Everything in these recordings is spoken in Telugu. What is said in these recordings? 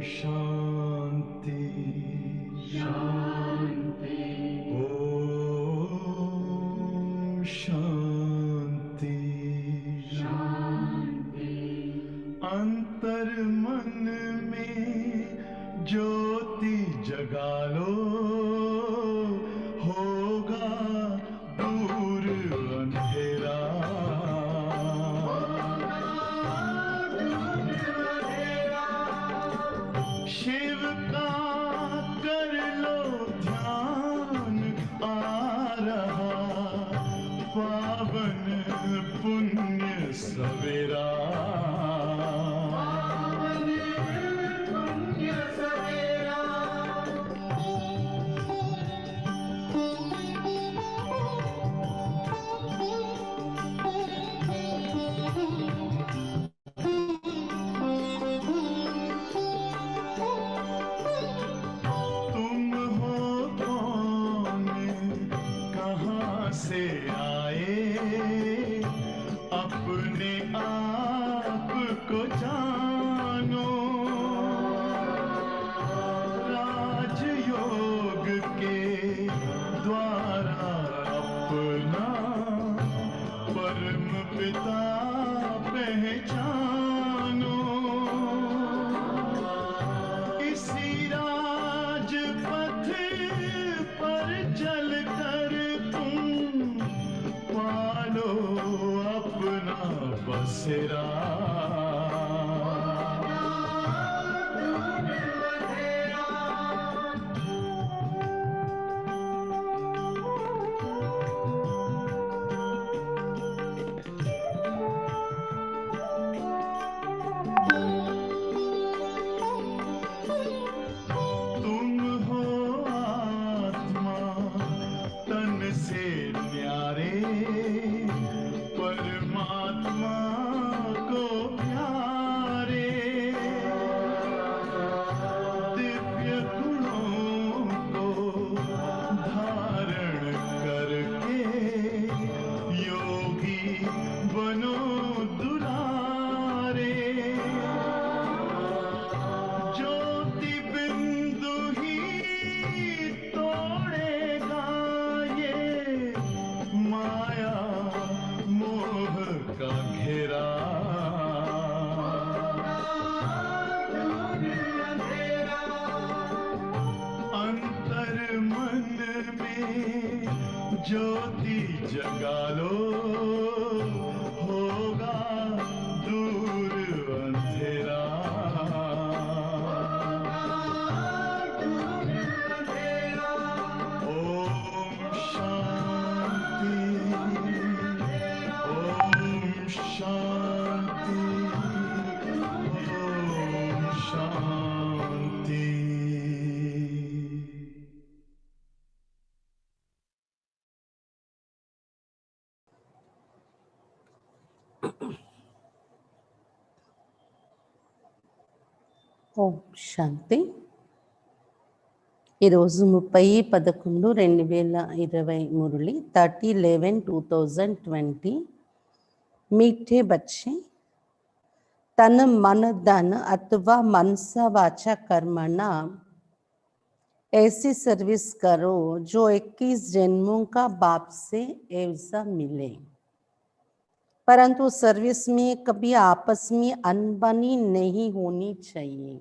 शांति शांति ओम शांति शांति। अंतर मन में ज्योति जगा लो, होगा दूर अंधेरा। शिव का कर लो ध्यान, आ रहा पावन पुण्य सवेरा। तुम हो कौन, कहाँ से आए, अपने आप को जानो। राजयोग के द्वारा अपना परम पिता पहचानो। इसी राजपथ पर चलकर तुम पालो अपना बसेरा। तुम हो आत्मा तन से न्यारे, परमात्मा को प्यारे। दिव्य गुणों को धारण करके योगी बनो दुलारे। ज्योति बिंदु ही तोड़ेगा ये माया मोह का घेरा। अंतर मन में ज्योति जगा लो, होगा दूर अंधेरा। ओम शांति ओम शांति ओम शांति। ఓం శాంతి. ఈరోజు 30/11/2020 మురళి 30/11/2020। मीठे बच्चे, तन मन धन अथवा मनसा वाचा कर्मणा ऐसी सर्विस करो जो 21 जन्मों का बाप से ऐसा मिले, परंतु सर्विस में कभी आपस में अनबनी नहीं होनी चाहिए।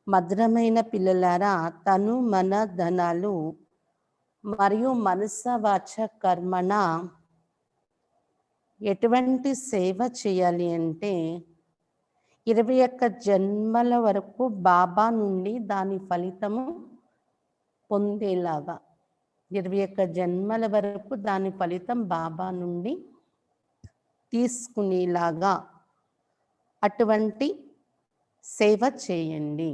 మధురమైన పిల్లలారా, తను మన ధనాలు మరియు మనస వాచ కర్మణ ఎటువంటి సేవ చేయాలి అంటే 21 జన్మల వరకు బాబా నుండి దాని ఫలితము పొందేలాగా, 21 జన్మల వరకు దాని ఫలితం బాబా నుండి తీసుకునేలాగా అటువంటి సేవ చేయండి.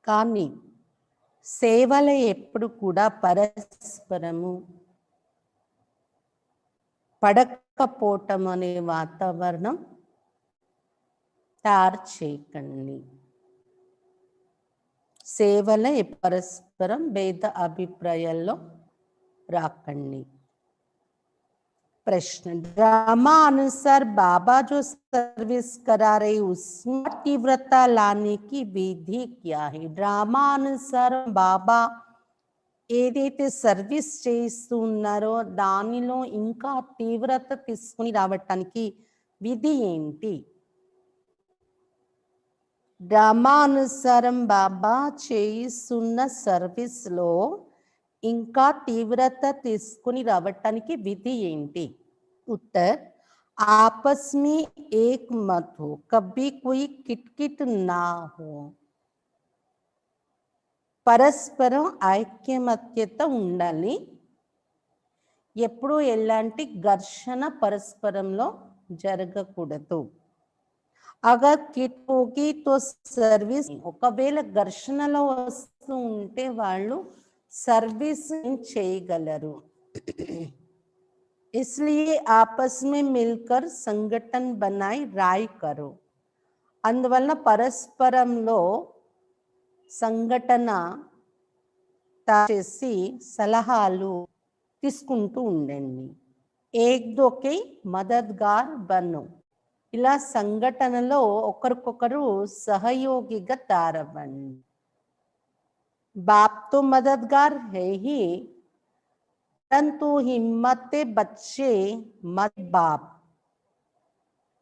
కానీ సేవల ఎప్పుడు కూడా పరస్పరము పడకపోవటం అనే వాతావరణం తయారు చేయకండి. సేవల పరస్పరం భేద అభిప్రాయాల్లో రాకండి. प्रश्न, ड्रामा अनुसार बाबा जो सर्विस करा रहे उसमें तीव्रता लाने की विधि क्या है? ड्रामा अनुसार బాబా ఏదైతే సర్వీస్ చేస్తున్నారో దానిలో ఇంకా తీవ్రత తీసుకుని రావటానికి విధి ఏంటి? డ్రామానుసారం బాబా చేయిస్తున్న సర్వీస్లో ఇంకా తీవ్రత తీసుకుని రావటానికి విధి ఏంటి? उत्तर, आपस में एक मत हो, कभी कोई किटकिट ना हो, పరస్పరం ఐక్యమత్యత ఉండాలి. ఎప్పుడూ ఎలాంటి ఘర్షణ పరస్పరంలో జరగకూడదు. అగర్ కిట్ హోగి తో సర్వీస్, ఒకవేళ ఘర్షణలో వస్తూ ఉంటే వాళ్ళు సర్వీస్ చేయగలరు. इसलिए आपस में मिलकर संगठन बनाई राय करो. అందువలన పరస్పరంలో సంఘటన చేసి సలహాలు తీసుకుంటూ ఉండండి. ఏక్ దోకే మదద్గార్ బను, ఇలా సంఘటనలో ఒకరికొకరు సహయోగిగా తారవ్వండి. బాప్ తో మదద్గార్ హై హీ, परंतु हिम्मत बच्चे मत बाप,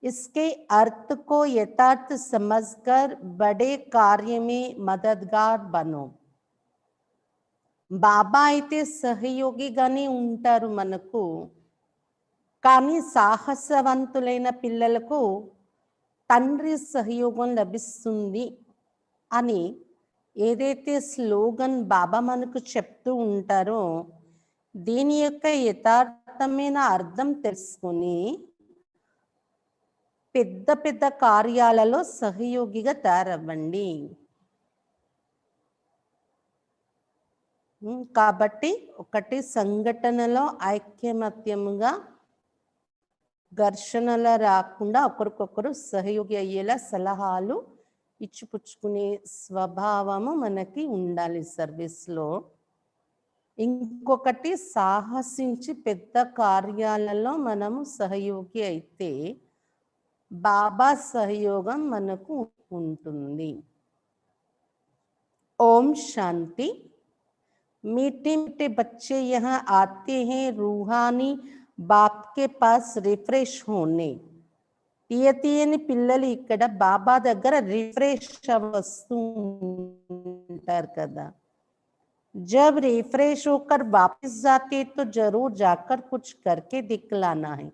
इसके अर्थ को यथार्थ समझकर बड़े कार्य में मददगार बनो. బాబా అయితే సహయోగిగానే ఉంటారు మనకు, కానీ సాహసవంతులైన పిల్లలకు తండ్రి సహయోగం లభిస్తుంది అని ఏదైతే స్లోగన్ బాబా మనకు చెప్తూ ఉంటారో దీని యొక్క యథార్థమైన అర్థం తెలుసుకుని పెద్ద పెద్ద కార్యాలలో సహయోగిగా తయారవ్వండి. కాబట్టి ఒకటి, సంఘటనలో ఐక్యమత్యముగా ఘర్షణల రాకుండా ఒకరికొకరు సహయోగి అయ్యేలా సలహాలు ఇచ్చిపుచ్చుకునే స్వభావము మనకి ఉండాలి సర్వీస్లో. ఇంకొకటి, సాహసించి పెద్ద కార్యాలలో మనము సహయోగి అయితే బాబా సహయోగం మనకు ఉంటుంది. ఓం శాంతి. मीठे मीठे बच्चे यहाँ आते हैं रूहानी बाप के पास रिफ्रेश होने. తీయని పిల్లలు ఇక్కడ బాబా దగ్గర రిఫ్రెష్ వస్తూ ఉంటారు కదా. जब रिफ्रेश होकर वापस जाते तो जरूर जाकर कुछ करके दिखलाना है.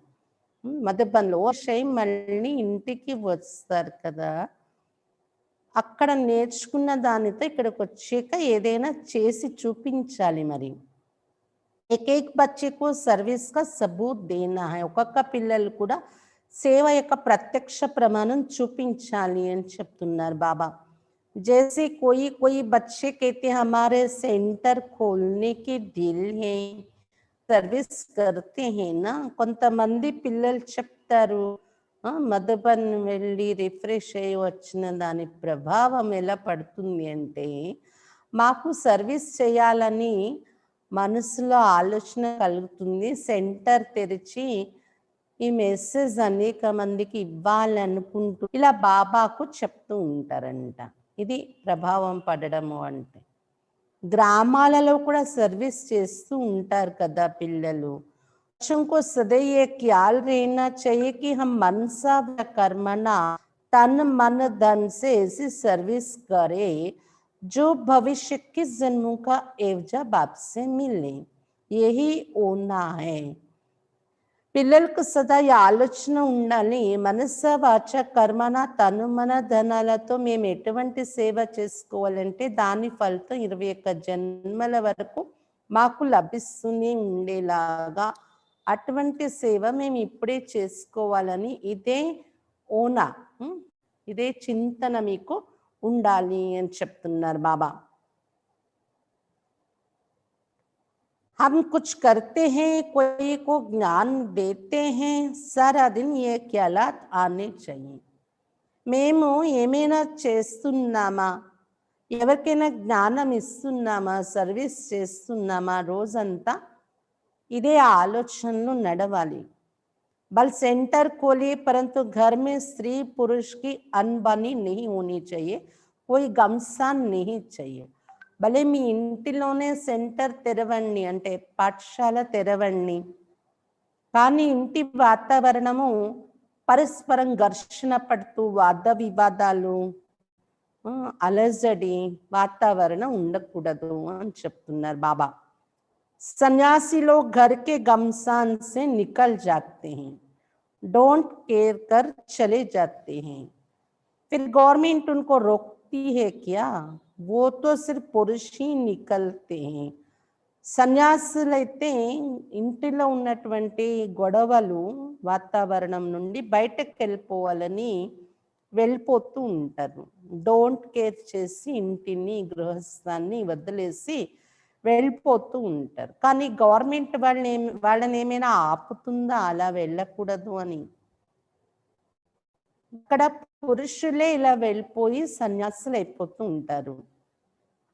మధుబన్లో మళ్ళీ ఇంటికి వస్తారు కదా, అక్కడ నేర్చుకున్న దానితో ఇక్కడికి వచ్చాక ఏదైనా చేసి చూపించాలి. మరి ఏకైక బచ్చేకు సర్వీస్ కా సబూత్ దేనా హై, ఒక్కొక్క పిల్లలు కూడా సేవ యొక్క ప్రత్యక్ష ప్రమాణం చూపించాలి అని చెప్తున్నారు బాబా. जैसे कोई कोई बच्चे कहते हैं हमारे सेंटर खोलने की डील है, సర్వీస్ करते हैं ना. కొంతమంది పిల్లలు చెప్తారు మధుబన్ వెళ్ళి రిఫ్రెష్ అయ్యి వచ్చిన దాని ప్రభావం ఎలా పడుతుంది అంటే, మాకు సర్వీస్ చేయాలని మనసులో ఆలోచన కలుగుతుంది, సెంటర్ తెరిచి ఈ మెసేజ్ అనేక మందికి ఇవ్వాలనుకుంటూ ఇలా బాబాకు చెప్తూ ఉంటారంట. ఇది ప్రభావం పడడము అంటే. గ్రామాలలో కూడా సర్వీస్ చేస్తూ ఉంటారు కదా పిల్లలు. बच्चों को सदैव ये ख्याल रहना चाहिए कि हम मनसा व कर्मणा तन मन धन से ऐसी सर्विस करें जो भविष्य के जन्मों का एवजा बाप से मिले. यही होना है. పిల్లలకు సదా ఈ ఆలోచన ఉండాలి, మనస వాచ కర్మన తను మన ధనాలతో మేము ఎటువంటి సేవ చేసుకోవాలంటే దాని ఫలితం 21 జన్మల వరకు మాకు లభిస్తూనే ఉండేలాగా అటువంటి సేవ మేము ఇప్పుడే చేసుకోవాలని ఇదే ఓనా, ఇదే చింతన మీకు ఉండాలి అని చెప్తున్నారు బాబా. हम कुछ करते हैं, कोई को ज्ञान देते हैं, सारा दिन ये ख्यालात आने चाहिए. మేము ఏమైనా చేస్తున్నామా, ఎవరికైనా జ్ఞానం ఇస్తున్నామా, సర్వీస్ చేస్తున్నామా, రోజంతా ఇదే ఆలోచనలు నడవాలి. बल सेंटर खोलिए, परंतु घर में स्त्री पुरुष की अनबनी नहीं होनी चाहिए, कोई गमसान नहीं चाहिए. భలే మీ ఇంటిలోనే సెంటర్ తెరవండి, అంటే పాఠశాల తెరవండి, కానీ ఇంటి వాతావరణము పరస్పరం ఘర్షణ పడుతూ వాద వివాదాలు, అలజడి వాతావరణం ఉండకూడదు అని చెప్తున్నారు బాబా. सन्यासी लोग घर के गमसान से निकल जाते हैं, डोंट केयर कर चले जाते हैं. फिर गवर्नमेंट उनको रोकती है क्या? वो तो सिर्फ पुरुष ही निकलते हैं. సన్యాసులైతే ఇంటిలో ఉన్నటువంటి గొడవలు వాతావరణం నుండి బయటకు వెళ్ళిపోవాలని వెళ్ళిపోతూ ఉంటారు. డోంట్ కేర్ చేసి ఇంటిని గృహస్థాన్ని వదిలేసి వెళ్ళిపోతూ ఉంటారు. కానీ గవర్నమెంట్ వాళ్ళని ఏమైనా ఆపుతుందా అలా వెళ్ళకూడదు అని? ఇక్కడ పురుషులే ఇలా వెళ్ళిపోయి సన్యాసులు అయిపోతూ ఉంటారు.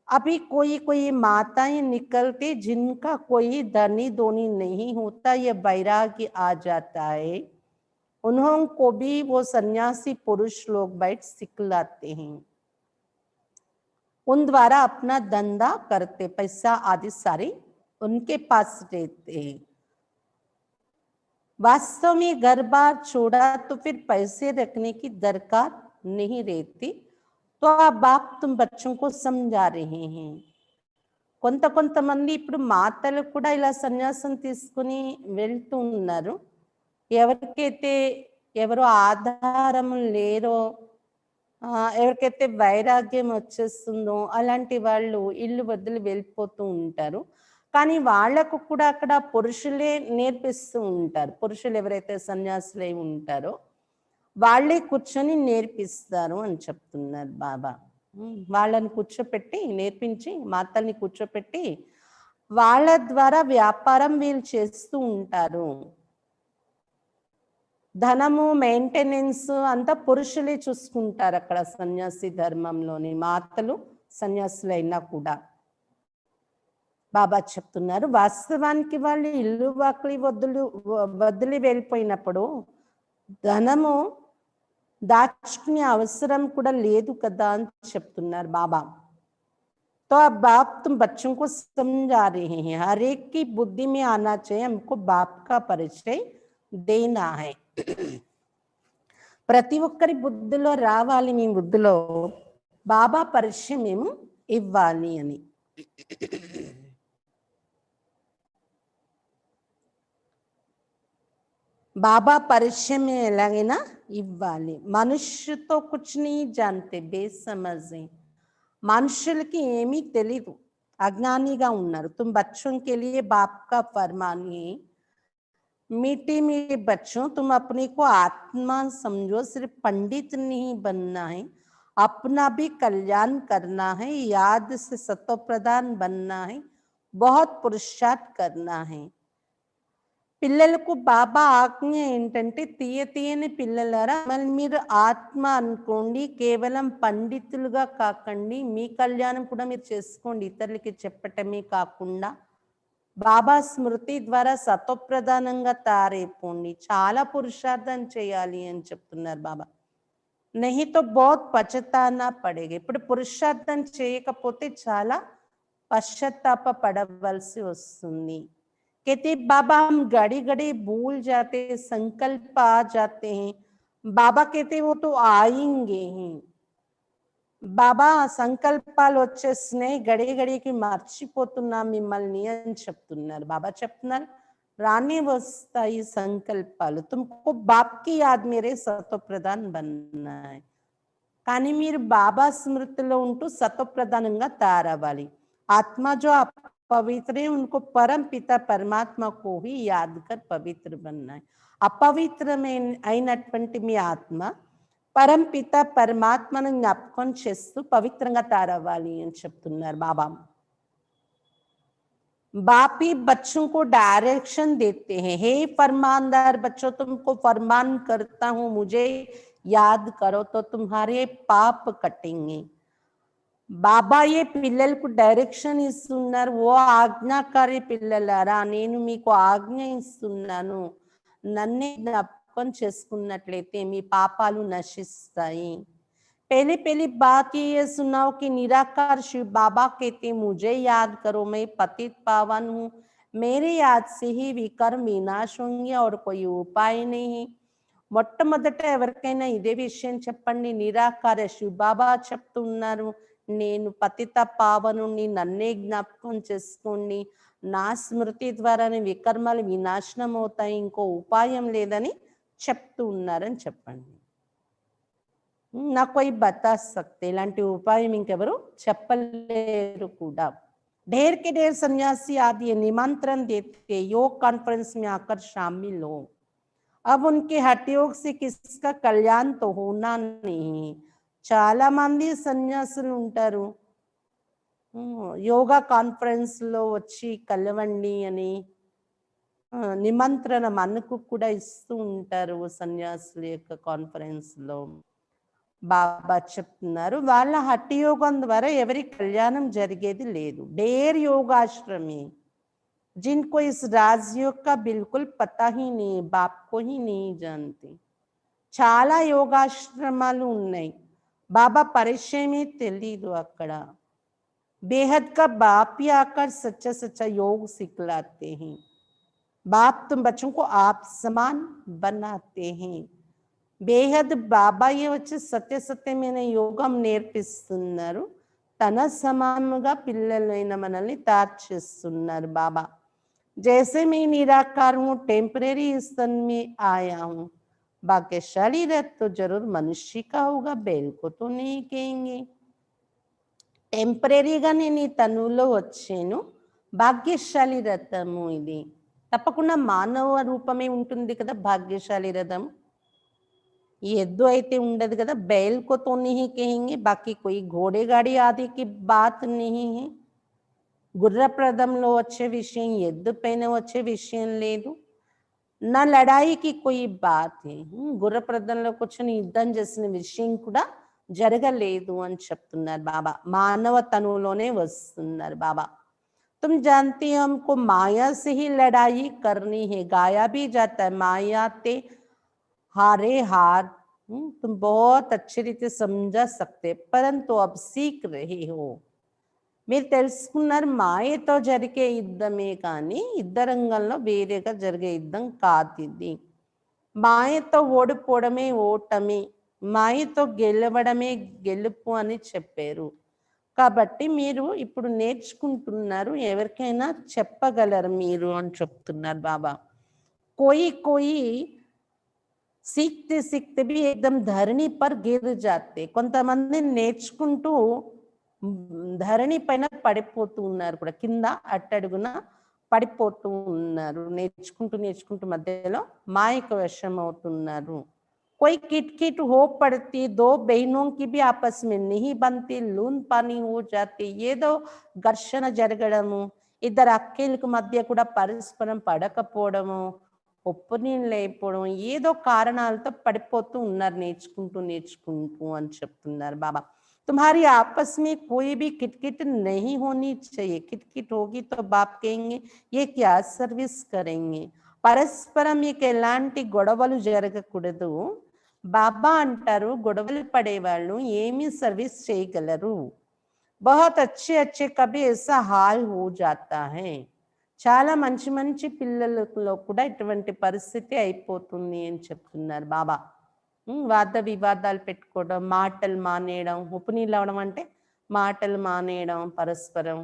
अभी कोई कोई माताएं निकलती जिनका कोई धनी धोनी नहीं होता, ये वैराग्य आ जाता है, उन्होंने भी वो सन्यासी पुरुष लोग बैठ सिखलाते हैं. उन द्वारा अपना धंधा करते, पैसा आदि सारे उनके पास रहते हैं. वास्तव में घर बार छोड़ा तो फिर पैसे रखने की दरकार नहीं रहती. तो ఆ బాప్ तुम बच्चों को समझा रहे हैं. కొంతమంది ఇప్పుడు మాతలు కూడా ఇలా సన్యాసం తీసుకుని వెళ్తూ ఉన్నారు. ఎవరికైతే ఎవరు ఆధారం లేరో, ఎవరికైతే వైరాగ్యం వచ్చేస్తుందో అలాంటి వాళ్ళు ఇల్లు వదిలి వెళ్ళిపోతూ ఉంటారు. కానీ వాళ్లకు కూడా అక్కడ పురుషులే నేర్పిస్తూ ఉంటారు. పురుషులు ఎవరైతే సన్యాసులై ఉంటారో వాళ్ళే కూర్చొని నేర్పిస్తారు అని చెప్తున్నారు బాబా. వాళ్ళని కూర్చోపెట్టి నేర్పించి, మాతల్ని కూర్చోపెట్టి వాళ్ళ ద్వారా వ్యాపారం వీళ్ళు చేస్తూ ఉంటారు. ధనము మెయింటెనెన్స్ అంతా పురుషులే చూసుకుంటారు అక్కడ సన్యాసి ధర్మంలోని. మాతలు సన్యాసులైనా కూడా బాబా చెప్తున్నారు, వాస్తవానికి వాళ్ళు ఇల్లు వాకిలి వదిలి వెళ్ళిపోయినప్పుడు ధనము దాచుకునే అవసరం కూడా లేదు కదా అని చెప్తున్నారు బాబా. तो अब बाप तुम बच्चों को समझा रहे हैं, हर एक की बुद्धि में आना चाहिए, हमको बाप का परिचय देना है. ప్రతి ఒక్కరి బుద్ధిలో రావాలి, మీ బుద్ధిలో బాబా పరిచయం మేము ఇవ్వాలి అని. బాబా పరిచయం ఎలాగైనా ఇవ్వాలి. మనుష్య తో కుచ్ నీ జాన్తే, బేసమజే. మనుషులకి ఏమీ తెలీదు, అజ్ఞానిగా ఉన్నారు. तुम बच्चों के लिए बाप का फरमान है, मीठे मीठे बच्चों तुम अपने को आत्मा समझो, सिर्फ पंडित नहीं बनना है, अपना भी कल्याण करना है, याद से सतो प्रदान बनना है, बहुत पुरुषार्थ करना है. పిల్లలకు బాబా ఆజ్ఞ ఏంటంటే, తీయని పిల్లలారా మళ్ళీ మీరు ఆత్మ అనుకోండి, కేవలం పండితులుగా కాకండి, మీ కళ్యాణం కూడా మీరు చేసుకోండి, ఇతరులకి చెప్పటమే కాకుండా బాబా స్మృతి ద్వారా సతోప్రధానంగా తయారైపోండి, చాలా పురుషార్థం చేయాలి అని చెప్తున్నారు బాబా. नहीं तो बहुत పశ్చాత్తాప పడేగా. ఇప్పుడు పురుషార్థం చేయకపోతే చాలా పశ్చాత్తాప పడవలసి వస్తుంది. कहते बाबा हम घड़ी घड़ी भूल जाते, संकल्प आ जाते हैं. बाबा कहते वो तो आएंगे ही. బాబా సంకల్పాలు వచ్చేసినాయి, గడి గడికి మర్చిపోతున్నా మిమ్మల్ని అని చెప్తున్నారు. బాబా చెప్తున్నారు, రానే వస్తాయి సంకల్పాలు. తుమ్కో బాప్ కి యాద్ మేరే సతో ప్రధాన్ బన్నా హై. కానీ మీరు బాబా స్మృతిలో ఉంటూ సతో ప్రధానంగా తయారవ్వాలి. ఆత్మ जो पवित्र है, उनको परम पिता परमात्मा को ही याद कर पवित्र बनना है. अपवित्रమైన అయినటువంటి మీ ఆత్మ పరం పిత పరమాత్మను జ్ఞాపకం చేస్తూ పవిత్రంగా తయారవ్వాలి అని చెప్తున్నారు బాబా. बाप ही बच्चों को डायरेक्शन देते हैं, हे फरमानदार बच्चों तुमको फरमान करता हूं, मुझे याद करो तो तुम्हारे पाप कटेंगे. బాబా ఏ పిల్లలకు డైరెక్షన్ ఇస్తున్నారు, ఓ ఆజ్ఞాకారి పిల్లలారా నేను మీకు ఆజ్ఞ ఇస్తున్నాను, నన్నే జ్ఞాపకం చేసుకున్నట్లయితే మీ పాపాలు నశిస్తాయి. पहले पहली बात ये सुनाओ कि निराकार शिव बाबा कहते मुझे याद करो, मैं पतित पावन हूँ, मेरे याद से ही विकर्म विनाश होंगे और कोई उपाय नहीं. మొట్టమొదట ఎవరికైనా ఇదే విషయం చెప్పండి. నిరాకార శివ బాబా చెప్తున్నారు, నేను పతిత పావనుని, నన్నే జ్ఞాపకం చేసుకోండి, నా స్మృతి ద్వారానే వికర్మాలు వినాశనం అవుతాయి, ఇంకో ఉపాయం లేదని చెప్తూ ఉన్నారని చెప్పండి. నా कोई बता सकते, ఇలాంటి ఉపాయం ఇంకెవరు చెప్పలేరు కూడా. ढेर के ढेर सन्यासी आदि निमंत्रण देते योग कॉन्फ्रेंस में आकर शामिल हो. अब उनके हठ योग से किसका कल्याण तो होना नहीं. చాలా మంది సన్యాసులు ఉంటారు, యోగా కాన్ఫరెన్స్ లో వచ్చి కలవండి అని నిమంత్రణ మనకు కూడా ఇస్తూ ఉంటారు సన్యాసుల యొక్క కాన్ఫరెన్స్ లో. బాబా చెప్తున్నారు, వాళ్ళ హఠ యోగం ద్వారా ఎవరి కళ్యాణం జరిగేది లేదు. ढेर योगाश्रमी जिनको इस राजयोग का बिल्कुल पता ही नहीं, बाप को ही नहीं जानते. చాలా యోగాశ్రమాలు ఉన్నాయి, బాబా పరిచయమే తెలీదు అక్కడ. बेहद का बाप ही आकर सच्चा सच्चा योग सिखलाते हैं. बाप तुम बच्चों को आप समान बनाते हैं. బేహద్ బాబాయే వచ్చి సత్య సత్యమైన యోగం నేర్పిస్తున్నారు, తన సమానముగా పిల్లలైన మనల్ని తయారు చేస్తున్నారు బాబా. जैसे मैं निराकार हूँ, टेम्परेरी स्तन में आया हूँ, भाग्यशाली रथ तो जरूर मनुष्य का होगा, बैल को तो नहीं कहेंगे. టెంపరీగా నేను ఈ తనువులో వచ్చాను, భాగ్యశాలి రథము ఇది. తప్పకుండా మానవ రూపమే ఉంటుంది కదా భాగ్యశాలి రథం. ఈ ఎద్దు అయితే ఉండదు కదా. बैल को तो नहीं कहेंगे, बाकी कोई घोड़े गाड़ी आदि की बात नहीं है. గుర్రప్రదంలో వచ్చే విషయం, ఎద్దు పైన వచ్చే విషయం లేదు. నా లడాయికి కోయి బాత్ హై, గుర్రప్రదంలో కూర్చొని యుద్ధం చేసిన విషయం కూడా జరగలేదు అని చెప్తున్నారు బాబా. మానవ తనువులోనే వస్తున్నారు బాబా. तुम जानते हो हमको माया से ही लड़ाई करनी है, गाया भी जाता है माया ते हारे हार. तुम बहुत अच्छी रीति समझा सकते, परंतु अब सीख रहे हो. మీరు తెలుసుకున్నారు, మాయతో జరిగే యుద్ధమే కానీ యుద్ధరంగంలో వేరేగా జరిగే యుద్ధం కాదు ఇది. మాయతో ఓడిపోవడమే ఓటమి, మాయతో గెలవడమే గెలుపు అని చెప్పారు. కాబట్టి మీరు ఇప్పుడు నేర్చుకుంటున్నారు, ఎవరికైనా చెప్పగలరు మీరు అని చెప్తున్నారు బాబా. కోయి కోయి సీక్తే సీక్తే भी एकदम धरनी पर गिर जाते. కొంతమంది నేర్చుకుంటూ ధరణి పైన పడిపోతూ ఉన్నారు కూడా, కింద అట్టడుగున పడిపోతూ ఉన్నారు. నేర్చుకుంటూ నేర్చుకుంటూ మధ్యలో మాయకు వశం అవుతున్నారు. कोई किटकिट हो पड़ती, दो बहनों की भी आपस में नहीं बनती, लून पानी हो जाती. ఏదో ఘర్షణ జరగడము, ఇద్దరు అక్కలకు మధ్య కూడా పరస్పరం పడకపోవడము, ఒప్పునీళ్ళు అయిపోవడం, ఏదో కారణాలతో పడిపోతూ ఉన్నారు నేర్చుకుంటూ నేర్చుకుంటూ అని చెప్తున్నారు బాబా. तुम्हारी आपस में कोई भी किटकिट नहीं होनी चाहिए. किटकिट होगी तो बाप कहेंगे ये क्या सर्विस करेंगे. పరస్పరం మీకు ఎలాంటి గొడవలు జరగకూడదు. బాబా అంటారు, గొడవలు పడేవాళ్ళు ఏమి సర్వీస్ చేయగలరు. बहुत अच्छे अच्छे कभी ऐसा हाल हो जाता है. చాలా మంచి మంచి పిల్లలలో కూడా ఇటువంటి పరిస్థితి అయిపోతుంది అని చెప్తున్నారు బాబా. వాద వివాదాలు పెట్టుకోవడం, మాటలు మానేయడం, ఉపనీళ్ళు అవడం అంటే మాటలు మానేయడం, పరస్పరం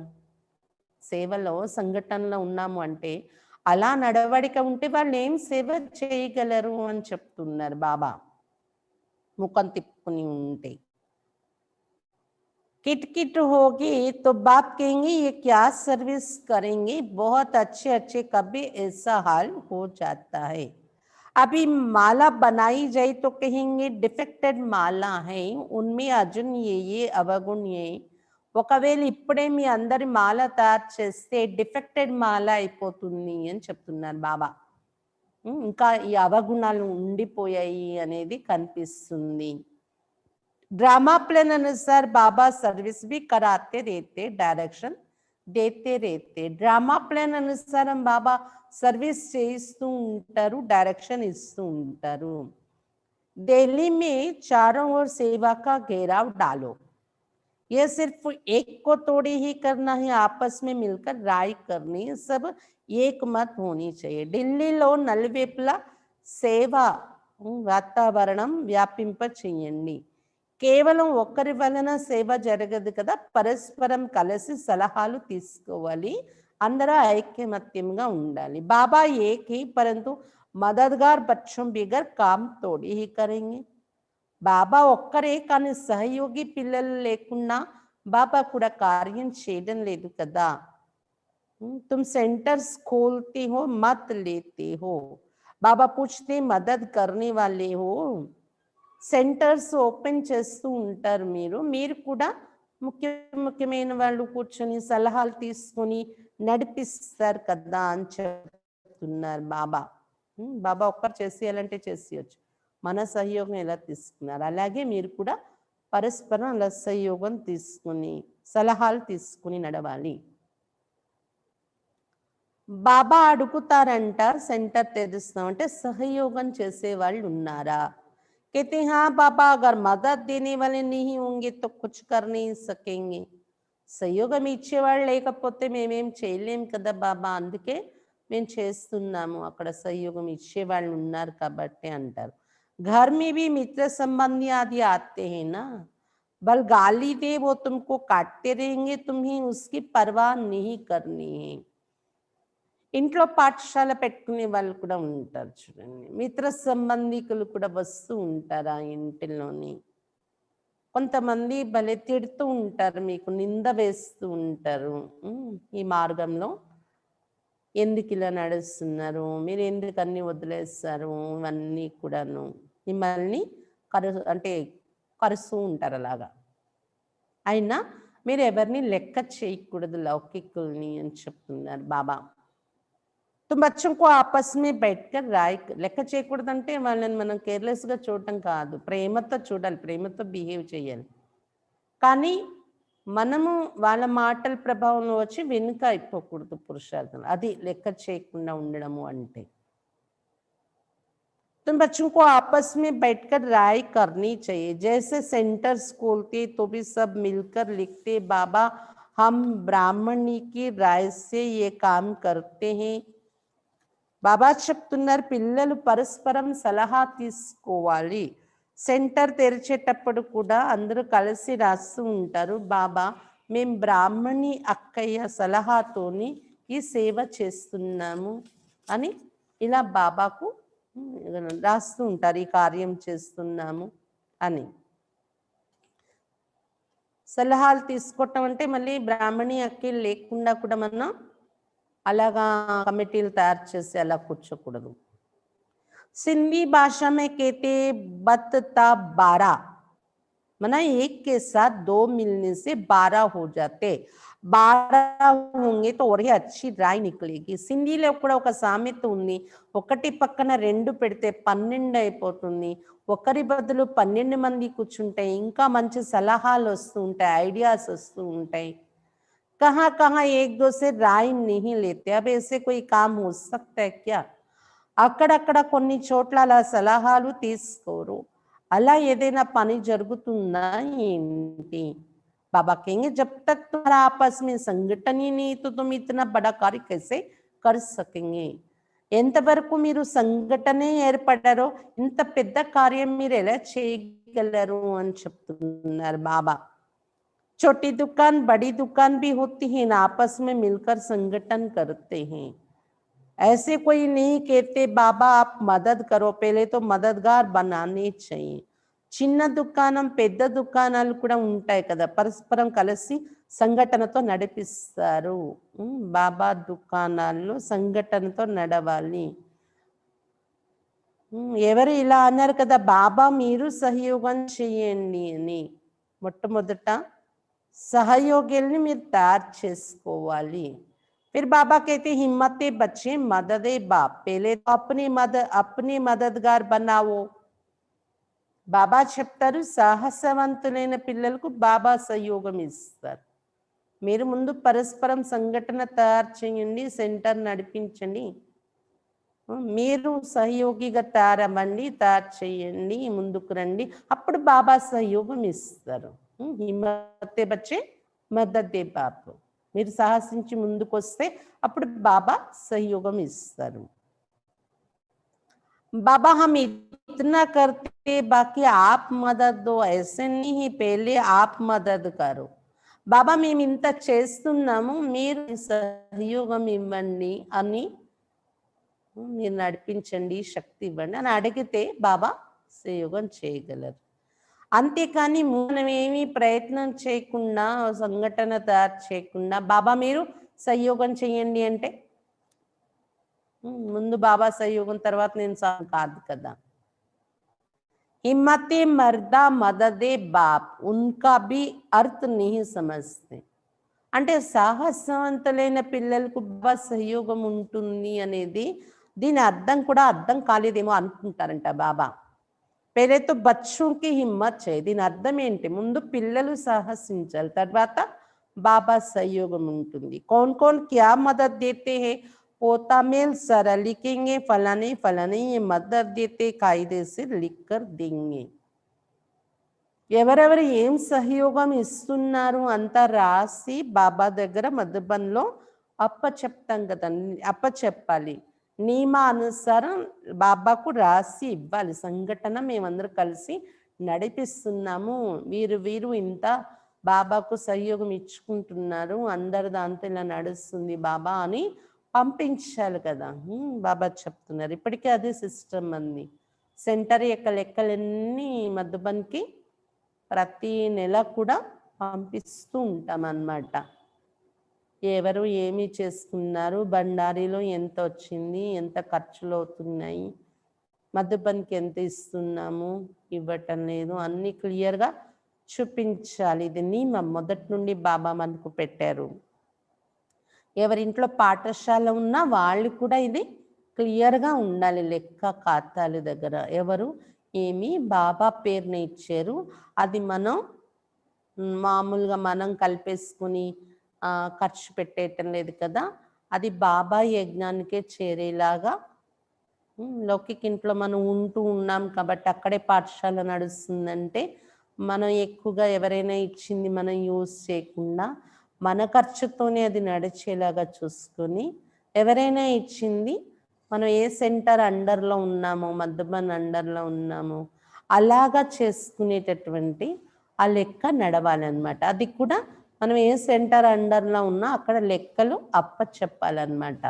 సేవలో సంఘటనలో ఉన్నాము అంటే అలా నడవడిక ఉంటే వాళ్ళు ఏం సేవ చేయగలరు అని చెప్తున్నారు బాబా. ముఖం తిప్పుకుని ఉంటే किटकिट होगी तो बाप कहेंगे ये क्या सर्विस करेंगे. बहुत अच्छे अच्छे कभी ऐसा हाल हो जाता है. अभी माला बनाई जाए तो कहेंगे डिफेक्टेड माला है, उनमें अर्जुन ये अवगुण ये. ఒకవేళ ఇప్పుడే మీ అందరి మాల తయారు చేస్తే డిఫెక్టెడ్ మాల అయిపోతుంది అని చెప్తున్నారు బాబా. ఇంకా ఈ అవగుణాలు ఉండిపోయాయి అనేది కనిపిస్తుంది. ड्रामा प्लान अनुसार बाबा सर्विस भी कराते रहते, डायरेक्शन देते रहते. ड्रामा प्लान अनुसार हम बाबा సర్వీస్ చేయిస్తూ ఉంటారు, డైరెక్షన్ ఇస్తూ ఉంటారు. दिल्ली में चारों ओर सेवा का घेराव डालो। यह सिर्फ एक को तोड़े ही करना है, आपस में मिलकर राय करनी है, सब एक मत होनी चाहिए. ఢిల్లీలో నలువైపులా సేవ వాతావరణం వ్యాపింప చేయండి. కేవలం ఒకరి వలన సేవ జరగదు కదా, పరస్పరం కలిసి సలహాలు తీసుకోవాలి, అందరూ ఐక్యమత్యంగా ఉండాలి. బాబా ఏక్ హీ పరంతు మదద్గార్ బచ్చోं బిగర్ కామ్ తోడి హీ కరేంగే. బాబా ఒక్కరే, కానీ సహయోగి పిల్లలు లేకుండా బాబా కూడా కార్యం చేయడం లేదు కదా. तुम सेंटर्स खोलते हो, मत लेते हो. बाबा पूछते मदद करने वाले हो, సెంటర్స్ ఓపెన్ చేస్తూ ఉంటారు మీరు కూడా ముఖ్యమైన వాళ్ళు కూర్చొని సలహాలు తీసుకొని నడిపిస్తారు కదా అని చెప్తున్నారు బాబా. బాబా ఒక్కరు చేసేయాలంటే చేసేయచ్చు, మన సహయోగం ఎలా తీసుకున్నారు అలాగే మీరు కూడా పరస్పరం అలా సహయోగం తీసుకుని సలహాలు తీసుకుని నడవాలి. బాబా అడుగుతారంట, సెంటర్ తెరుస్తామంటే सहयोगం చేసే వాళ్ళు ఉన్నారా. कहते हैं हाँ बाबा, अगर मदद देने वाले नहीं होंगे तो कुछ कर नहीं सकेंगे. సహయోగం ఇచ్చేవాళ్ళు లేకపోతే మేమేం చేయలేం కదా బాబా, అందుకే మేము చేస్తున్నాము, అక్కడ సహయోగం ఇచ్చేవాళ్ళు ఉన్నారు కాబట్టి అంటారు. घर में भी मित्र संबंधी आदि आते हैं ना, बल गाली दे वो तुमको काटते रहेंगे, तुम्हें उसकी परवाह नहीं करनी है. ఇంట్లో పాఠశాల పెట్టుకునే వాళ్ళు కూడా ఉంటారు చూడండి, మిత్ర సంబంధికులు కూడా వస్తూ ఉంటారు ఆ ఇంటిలోని. కొంతమంది భలే తిడుతూ ఉంటారు, మీకు నింద వేస్తూ ఉంటారు. ఈ మార్గంలో ఎందుకు ఇలా నడుస్తున్నారు, మీరు ఎందుకు అన్ని వదిలేస్తారు, ఇవన్నీ కూడాను మిమ్మల్ని కరుస్తూ ఉంటారు అలాగా. అయినా మీరు ఎవరిని లెక్క చేయకూడదు లౌకికుల్ని అని చెప్తున్నారు బాబా. तो बच्चों को आपस में बैठकर राय లెక్క చేయకూడదంటే వాళ్ళని మనం కేర్లెస్గా చూడటం కాదు, ప్రేమతో చూడాలి, ప్రేమతో బిహేవ్ చేయాలి. కానీ మనము వాళ్ళ మాటల ప్రభావంలో వచ్చి వెనుక అయిపోకూడదు పురుషార్థం, అది లెక్క చేయకుండా ఉండడము అంటే. तुम बच्चों को आपस में बैठकर राय करनी चाहिए. जैसे सेंटर्स खोलते तो भी सब मिलकर लिखते बाबा हम ब्राह्मणी की राय से ये काम करते हैं. బాబా చెప్తున్నారు పిల్లలు పరస్పరం సలహా తీసుకోవాలి. సెంటర్ తెరిచేటప్పుడు కూడా అందరూ కలిసి రాస్తూ ఉంటారు, బాబా మేము బ్రాహ్మణి అక్కయ్య సలహాతోని ఈ సేవ చేస్తున్నాము అని ఇలా బాబాకు రాస్తూ ఉంటారు, ఈ కార్యం చేస్తున్నాము అని. సలహాలు తీసుకోవటం అంటే మళ్ళీ బ్రాహ్మణి అక్కయ్య లేకుండా కూడా మనం అలాగా కమిటీలు తయారు చేసి అలా కూర్చోకూడదు. సింధీ భాష में कहते बत ता 12, मना एक के साथ 2 मिलने से 12 हो जाते. 12 होंगे तो और ही अच्छी राय निकलेगी. సింధీలో కూడా ఒక సామెత ఉంది, ఒకటి పక్కన 2 పెడితే 12 అయిపోతుంది, ఒకరి బదులు 12 మంది కూర్చుంటే ఇంకా మంచి సలహాలు వస్తూ ఉంటాయి, ఐడియాస్ వస్తూ ఉంటాయి. कहाँ कहाँ एक दो से राय नहीं लेते. अब ऐसे कोई काम हो सकता है क्या? అక్కడక్కడ కొన్ని చోట్ల అలా సలహాలు తీసుకోరు, అలా ఏదైనా పని జరుగుతుందా ఏంటి? बाबा कहेंगे जब तक तुम्हारा आपस में संगठन ही नहीं तो तुम इतना बड़ा कार्य कैसे कर सकेंगे. ఎంతవరకు మీరు సంఘటనే ఏర్పడారో ఇంత పెద్ద కార్యం మీరు ఎలా చేయగలరు అని చెప్తున్నారు బాబా. छोटी दुकान बड़ी दुकान भी होती है ना, आपस में मिलकर संगठन करते हैं. ऐसे कोई नहीं कहते बाबा आप मदद करो, पहले तो मददगार बनाने चाहिए. చిన్న దుకాణం పెద్ద దుకాణాలు కూడా ఉంటాయి కదా, పరస్పరం కలిసి సంఘటనతో నడిపిస్తారు. బాబా దుకాణాల్లో సంఘటనతో నడవాలి. ఎవరు ఇలా అన్నారు కదా, బాబా మీరు సహయోగం చేయండి అని. మొట్టమొదట సహయోగిల్ని మీరు తయారు చేసుకోవాలి. फिर बाबा कहते हिम्मते बच्चे मददे बाप, पहले तो अपनी मददगार बनाओ. బాబా చెప్తారు సాహసవంతులైన పిల్లలకు బాబా సహయోగం ఇస్తారు. మీరు ముందు పరస్పరం సంఘటన తయారు చేయండి, సెంటర్ నడిపించండి, మీరు సహయోగిగా తయారవ్వండి, తయారు చేయండి, ముందుకు రండి, అప్పుడు బాబా సహయోగం ఇస్తారు. హిమ్మతే బచ్చే మదద్ దే బాప్. మీరు సాహసించి ముందుకు వస్తే అప్పుడు బాబా సహయోగం ఇస్తారు. बाबा हम इतना करते बाकी आप मदद दो, ऐसे नहीं पहले आप मदद करो. బాబా మేము ఇంత చేస్తున్నాము, మీరు సహయోగం ఇవ్వండి అని, మీరు నడిపించండి, శక్తి ఇవ్వండి అని అడిగితే బాబా సహయోగం చేయగలరు. అంతేకాని మనమేమి ప్రయత్నం చేయకుండా, సంఘటన తయారు చేయకుండా బాబా మీరు సహయోగం చేయండి అంటే ముందు బాబా సహయోగం తర్వాత నేను కాదు కదా. हिम्मते मर्दा मददे बाप उनका भी अर्थ नहीं समझते. అంటే సాహసవంతులైన పిల్లలకు బాబా సహయోగం ఉంటుంది అనేది దీని అర్థం కూడా అర్థం కాలేదేమో అనుకుంటారంట బాబా. పहले तो बच्चों की हिम्मत चाहिए. దీని అర్థం ఏంటి? ముందు పిల్లలు సాహసించాలి, తర్వాత బాబా సహయోగం ఉంటుంది. कौन कौन क्या मदद देते हैं? पोता मेल सर लिखेंगे फलाने फलाने ये मदद देते कायदे से लिख कर देंगे. ఎవరెవరు ఏం సహయోగం ఇస్తున్నారు అంతా రాసి బాబా దగ్గర మధుబన్లో అప్పచెప్తాం కదా, అప్పచెప్పాలి. నియమానుసారం బాబాకు రాసి ఇవ్వాలి. సంఘటన మేమందరం కలిసి నడిపిస్తున్నాము, వీరు వీరు ఇంత బాబాకు సహయోగం ఇచ్చుకుంటున్నారు, అందరి దాంతో ఇలా నడుస్తుంది బాబా అని పంపించాలి కదా. బాబా చెప్తున్నారు. ఇప్పటికే అదే సిస్టమ్ అంది. సెంటర్ యొక్క లెక్కలన్నీ మధుబన్కి ప్రతి నెల కూడా పంపిస్తూ ఉంటాం అన్నమాట. ఎవరు ఏమి చేసుకున్నారు, బండారీలో ఎంత వచ్చింది, ఎంత ఖర్చులు అవుతున్నాయి, మధుబన్కి ఎంత ఇస్తున్నాము, ఇవ్వటం లేదు, అన్నీ క్లియర్గా చూపించాలి. ఇది నియమం మొదటి నుండి బాబా మనకు పెట్టారు. ఎవరింట్లో పాఠశాల ఉన్నా వాళ్ళు కూడా ఇది క్లియర్గా ఉండాలి. లెక్క ఖాతాల దగ్గర ఎవరు ఏమి బాబా పేరుని ఇచ్చారు, అది మనం మామూలుగా మనం కలిపేసుకుని ఖర్చు పెట్టేయటం లేదు కదా. అది బాబా యజ్ఞానికే చేరేలాగా లౌకిక ఇంట్లో మనం ఉంటూ ఉన్నాం కాబట్టి అక్కడే పాఠశాల నడుస్తుందంటే మనం ఎక్కువగా ఎవరైనా ఇచ్చింది మనం యూజ్ చేయకుండా మన ఖర్చుతోనే అది నడిచేలాగా చూసుకొని, ఎవరైనా ఇచ్చింది మనం ఏ సెంటర్ అండర్లో ఉన్నామో, మధుబన్ అండర్లో ఉన్నామో అలాగా చేసుకునేటటువంటి ఆ లెక్క నడవాలన్నమాట. అది కూడా మనం ఏ సెంటర్ అండర్లో ఉన్నా అక్కడ లెక్కలు అప్పచెప్పాలన్నమాట.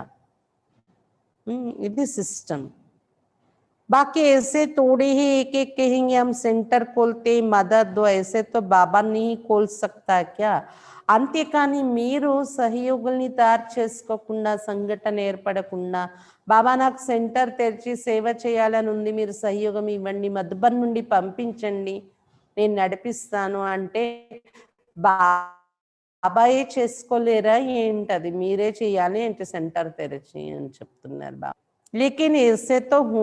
ఇది సిస్టమ్. बाकी ऐसे थोड़े ही एक एक कहेंगे हम सेंटर खोलते मदद दो, ऐसे तो बाबा नहीं खोल सकता क्या. అంతేకాని మీరు సహయోగుల్ని తయారు చేసుకోకుండా, సంఘటన ఏర్పడకుండా బాబా నాకు సెంటర్ తెరిచి సేవ చేయాలని ఉంది, మీరు సహయోగం ఇవ్వండి, మధుబన్ నుండి పంపించండి, నేను నడిపిస్తాను అంటే బాబాయే చేసుకోలేరా ఏంటది, మీరే చేయాలి ఏంటి సెంటర్ తెరిచి అని చెప్తున్నారు బాబా. लेकिन ऐसे तो हो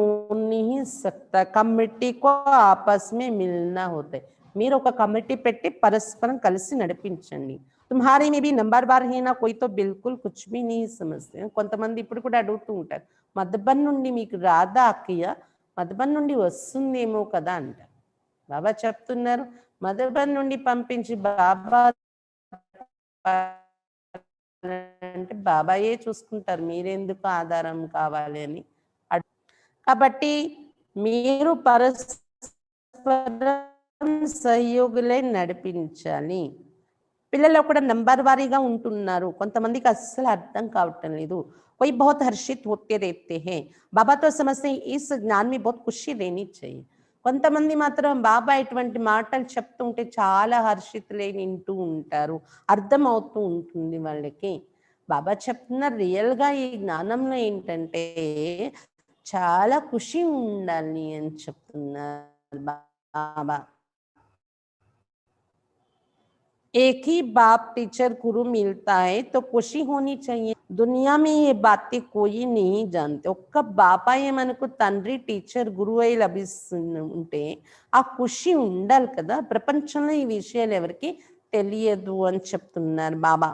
नहीं सकता. कमिटी को आपस में मिलना होता है. మీరు ఒక కమిటీ పెట్టి పరస్పరం కలిసి నడిపించండి. తుమ్హారీ మే భీ నంబర్ బార్ హే నా కోయి తో బిల్కుల్ కుచ్ భీ नहीं समझते. కొంతమంది ఇప్పుడు కూడా అడుగుతూ ఉంటారు, మధుబన్ నుండి మీకు రాదా అక్కయ్య, మధుబన్ నుండి వస్తుందేమో కదా అంటారు. బాబా చెప్తున్నారు మధుబన్ నుండి పంపించి బాబా అంటే బాబాయే చూసుకుంటారు, మీరెందుకు ఆధారం కావాలి అని. కాబట్టి మీరు పరస్పరం సహయోగులై నడిపించాలి. పిల్లలు కూడా నంబర్ వారీగా ఉంటున్నారు, కొంతమందికి అస్సలు అర్థం కావటం లేదు. कोई बहुत हर्षित होते रहते हैं, बाबा तो समझते हैं इस ज्ञान में बहुत खुशी लेनी चाहिए. కొంతమంది మాత్రం బాబా ఇటువంటి మాటలు చెప్తుంటే చాలా హర్షితులై వింటూ ఉంటారు, అర్థం అవుతూ ఉంటుంది వాళ్ళకి. బాబా చెప్తున్నారు రియల్గా ఈ జ్ఞానంలో ఏంటంటే చాలా ఖుషి ఉండాలి అని చెప్తున్నారు బాబా. एक ही बाप टीचर गुरु मिलता है तो खुशी होनी चाहिए. दुनिया में ये बातें कोई नहीं जानते. ఒక్క బాబాయే మనకు తండ్రి టీచర్ గురువు అయి లభిస్తుంటే ఆ ఖుషి ఉండాలి కదా. ప్రపంచంలో ఈ విషయాలు ఎవరికి తెలియదు అని చెప్తున్నారు బాబా.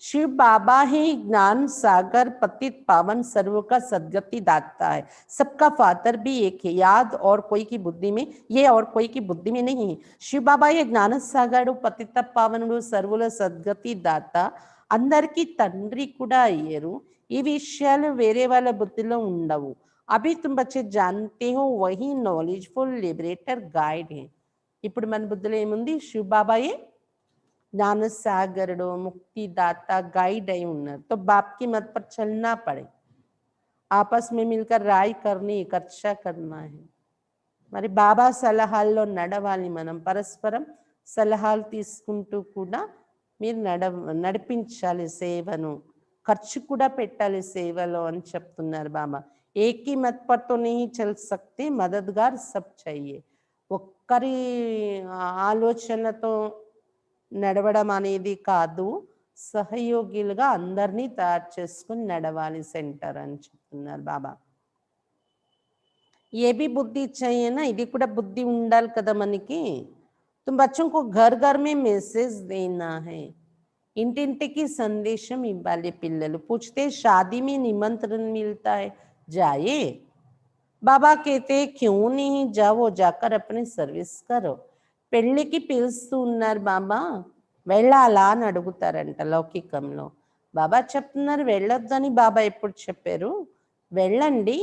शिव बाबा ही ज्ञान सागर पतित पावन सर्व का सद्गति दाता है। सबका फादर भी एक है, याद और कोई की बुद्धि में, ये और कोई की बुद्धि में नहीं है। शिव बाबा ये జ్ఞాన సాగరుడు పతిత పావనుడు సర్వుల సద్గతి దాత అందరికీ తండ్రి కూడా అయ్యారు। ఈ విషయాలు వేరే వాళ్ళ బుద్ధిలో ఉండవు। అభి తుమ్ బచ్చే జాన్తే హో వహీ నాలెడ్జ్ఫుల్ లిబరేటర్ గైడ్ है। ఇప్పుడు మన బుద్ధిలో ఏముంది? శివ బాబాయే ज्ञान सागरुడు मुक्तिदाता गाइड है उन्नर। तो बाप की मत पर चलना पड़े, आपस में मिलकर राय करनी, चर्चा करना है। మరి బాబా సలహాల్లో నడవాలి మనం, పరస్పరం సలహాలు తీసుకుంటూ కూడా మీరు నడిపించాలి సేవను, ఖర్చు కూడా పెట్టాలి సేవలో అని చెప్తున్నారు బాబా। ఏకీ మత్ పర్ తో नहीं चल सकते, మదద్గార్ సబ్ चाहिए। ఒక్కరి ఆలోచనతో నడవడం అనేది కాదు, సహయోగిలుగా అందరినీ తయారు చేసుకుని నడవాలి సెంటర్ అని చెప్తున్నారు బాబా। ये भी बुद्धि चाहिए ना, ఇది కూడా బుద్ధి ఉండాలి కదా మనకి। तुम बच्चों को घर घर में मैसेज देना है, ఇంటింటికి సందేశం ఇవ్వాలి పిల్లలు। पूछते शादी में निमंत्रण मिलता है, जाइए। बाबा कहते क्यों नहीं, जाओ, जाकर अपनी सर्विस करो। పెళ్ళికి పిలుస్తూ ఉన్నారు బాబా, వెళ్ళాలా అని అడుగుతారంట లౌకికంలో। బాబా చెప్తున్నారు వెళ్ళొద్దని బాబా ఎప్పుడు చెప్పారు? వెళ్ళండి,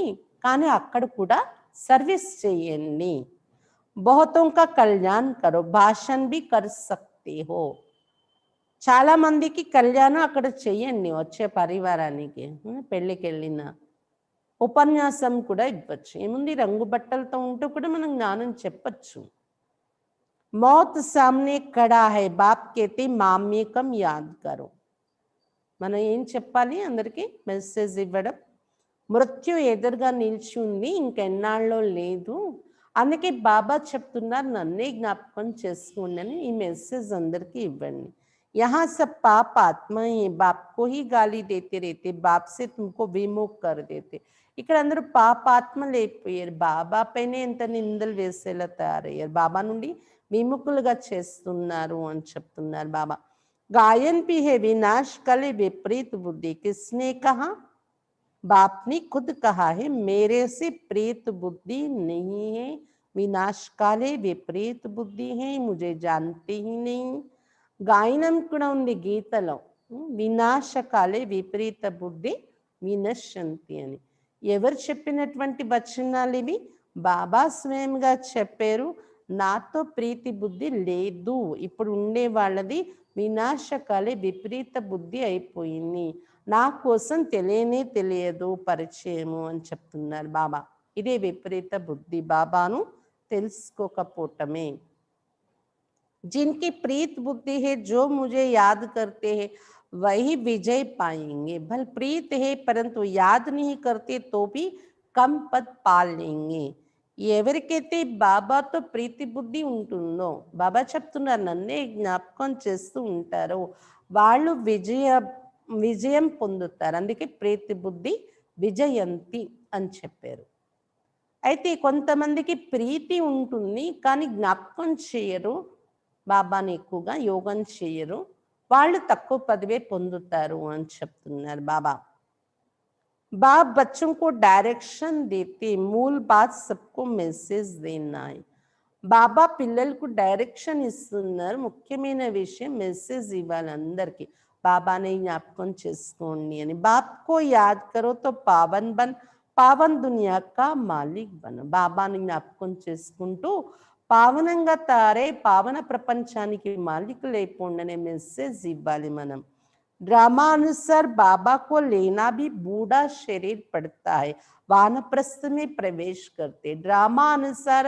కానీ అక్కడ కూడా सर्विस చేయండి। बहुतों का कल्याण करो, भाषण भी कर सकते हो। చాలా మందికి కళ్యాణం అక్కడ చెయ్యండి వచ్చే పరివారానికి। పెళ్ళికి వెళ్ళిన ఉపన్యాసం కూడా ఇవ్వచ్చు, ఏముంది? రంగు బట్టలతో ఉంటూ కూడా మనం జ్ఞానం చెప్పచ్చు। मौत सामने खड़ा है, बाप कहते माम्यकम याद करो। మనం ఏం చెప్పాలి అందరికీ మెసేజ్ ఇవ్వడం? మృత్యు ఎదురుగా నిలిచి ఉంది, ఇంకెన్నాళ్ళలో లేదు, అందుకే బాబా చెప్తున్నారు నన్నే జ్ఞాపకం చేసుకోండి అని ఈ మెసేజ్ అందరికీ ఇవ్వండి। यहाँ सब पाप आत्मा है, बाप को ही गाली देते रहते, बाप से तुमको विमुख कर देते। ఇక్కడ అందరూ పాపాత్మలు అయిపోయారు, బాబా పైనే ఎంత నిందలు వేసేలా తయారయ్యారు, బాబా నుండి విముఖులుగా చేస్తున్నారు అని చెప్తున్నారు బాబా। गायन भी है विनाश काले विपरीत बुद्धि, किसने कहा? बाप ने खुद कहा है, मेरे से प्रेत बुद्धि नहीं है, विनाश काले विपरीत बुद्धि है, मुझे जानते ही नहीं। गायనం కూడా ఉంది గీతలో, వినాశకాలే విపరీత బుద్ధి వినశ్యంతి అని। ఎవరు చెప్పినటువంటి వచనాలు ఇవి? బాబా స్వయంగా చెప్పారు, నాతో ప్రీతి బుద్ధి లేదు, ఇప్పుడు ఉండే వాళ్ళది వినాశకాలే విపరీత బుద్ధి అయిపోయింది, నా కోసం తెలియనే తెలియదు పరిచయము అని చెప్తున్నారు బాబా। ఇదే విపరీత బుద్ధి, బాబాను తెలుసుకోకపోవటమే। जिनकी प्रीत बुद्धि है, जो मुझे याद करते हैं वही विजय पाएंगे। भल प्रीत है परंतु याद नहीं करते तो भी कम पद पा लेंगे। ఎవరికైతే బాబాతో ప్రీతి బుద్ధి ఉంటుందో, బాబా చెప్తున్నారు నన్నే జ్ఞాపకం చేస్తూ ఉంటారో వాళ్ళు విజయం పొందుతారు, అందుకే ప్రీతి బుద్ధి విజయంతి అని చెప్పారు। అయితే కొంతమందికి ప్రీతి ఉంటుంది కానీ జ్ఞాపకం చేయరు, బాబాని ఎక్కువగా యోగం చేయరు, వాళ్ళు తక్కువ పదవే పొందుతారు అని చెప్తున్నారు బాబా। बाप बच्चों को डायरेक्शन देते, मूल बात सबको मैसेज देना है। బాబా పిల్లలకు డైరెక్షన్ ఇస్తున్నారు, ముఖ్యమైన విషయం మెసేజ్ ఇవ్వాలి అందరికీ, బాబాని జ్ఞాపకం చేసుకోండి అని। బాప్కో యాద్ కరో తో పావన్ బన్, పావన్ దునియా కా మాలిక్ బన్। బాబాని జ్ఞాపకం చేసుకుంటూ పావనంగా తారే పావన ప్రపంచానికి మాలికులు అయిపోండి అనే మెసేజ్ ఇవ్వాలి మనం। ड्रामा अनुसार बाबा को लेना भी बूढ़ा शरीर पड़ता है, वानप्रस्थ में प्रवेश करते। ड्रामा अनुसार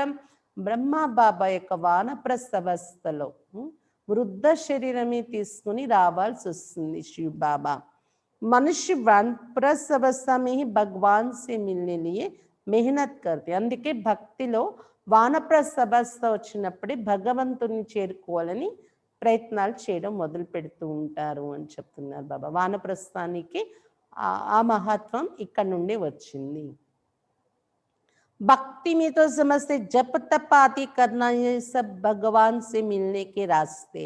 ब्रह्मा बाबा యొక్క వానప్రస్థ అవస్థలో వృద్ధ శరీరమే తీసుకుని రావాల్సి వస్తుంది శివ బాబా। మనిషి వానప్రస్థ अवस्था में ही भगवान से मिलने लिए मेहनत करते, అందుకే భక్తిలో వానప్రస్థ అవస్థ వచ్చినప్పుడే భగవంతుని చేరుకోవాలని ప్రయత్నాలు చేయడం మొదలు పెడుతూ ఉంటారు అని చెప్తున్నారు బాబా। వానప్రస్థానికి ఆ మహత్వం ఇక్కడ నుండి వచ్చింది। भक्ति में तो समझते जप तप आदि करना ये सब भगवान से मिलने के रास्ते,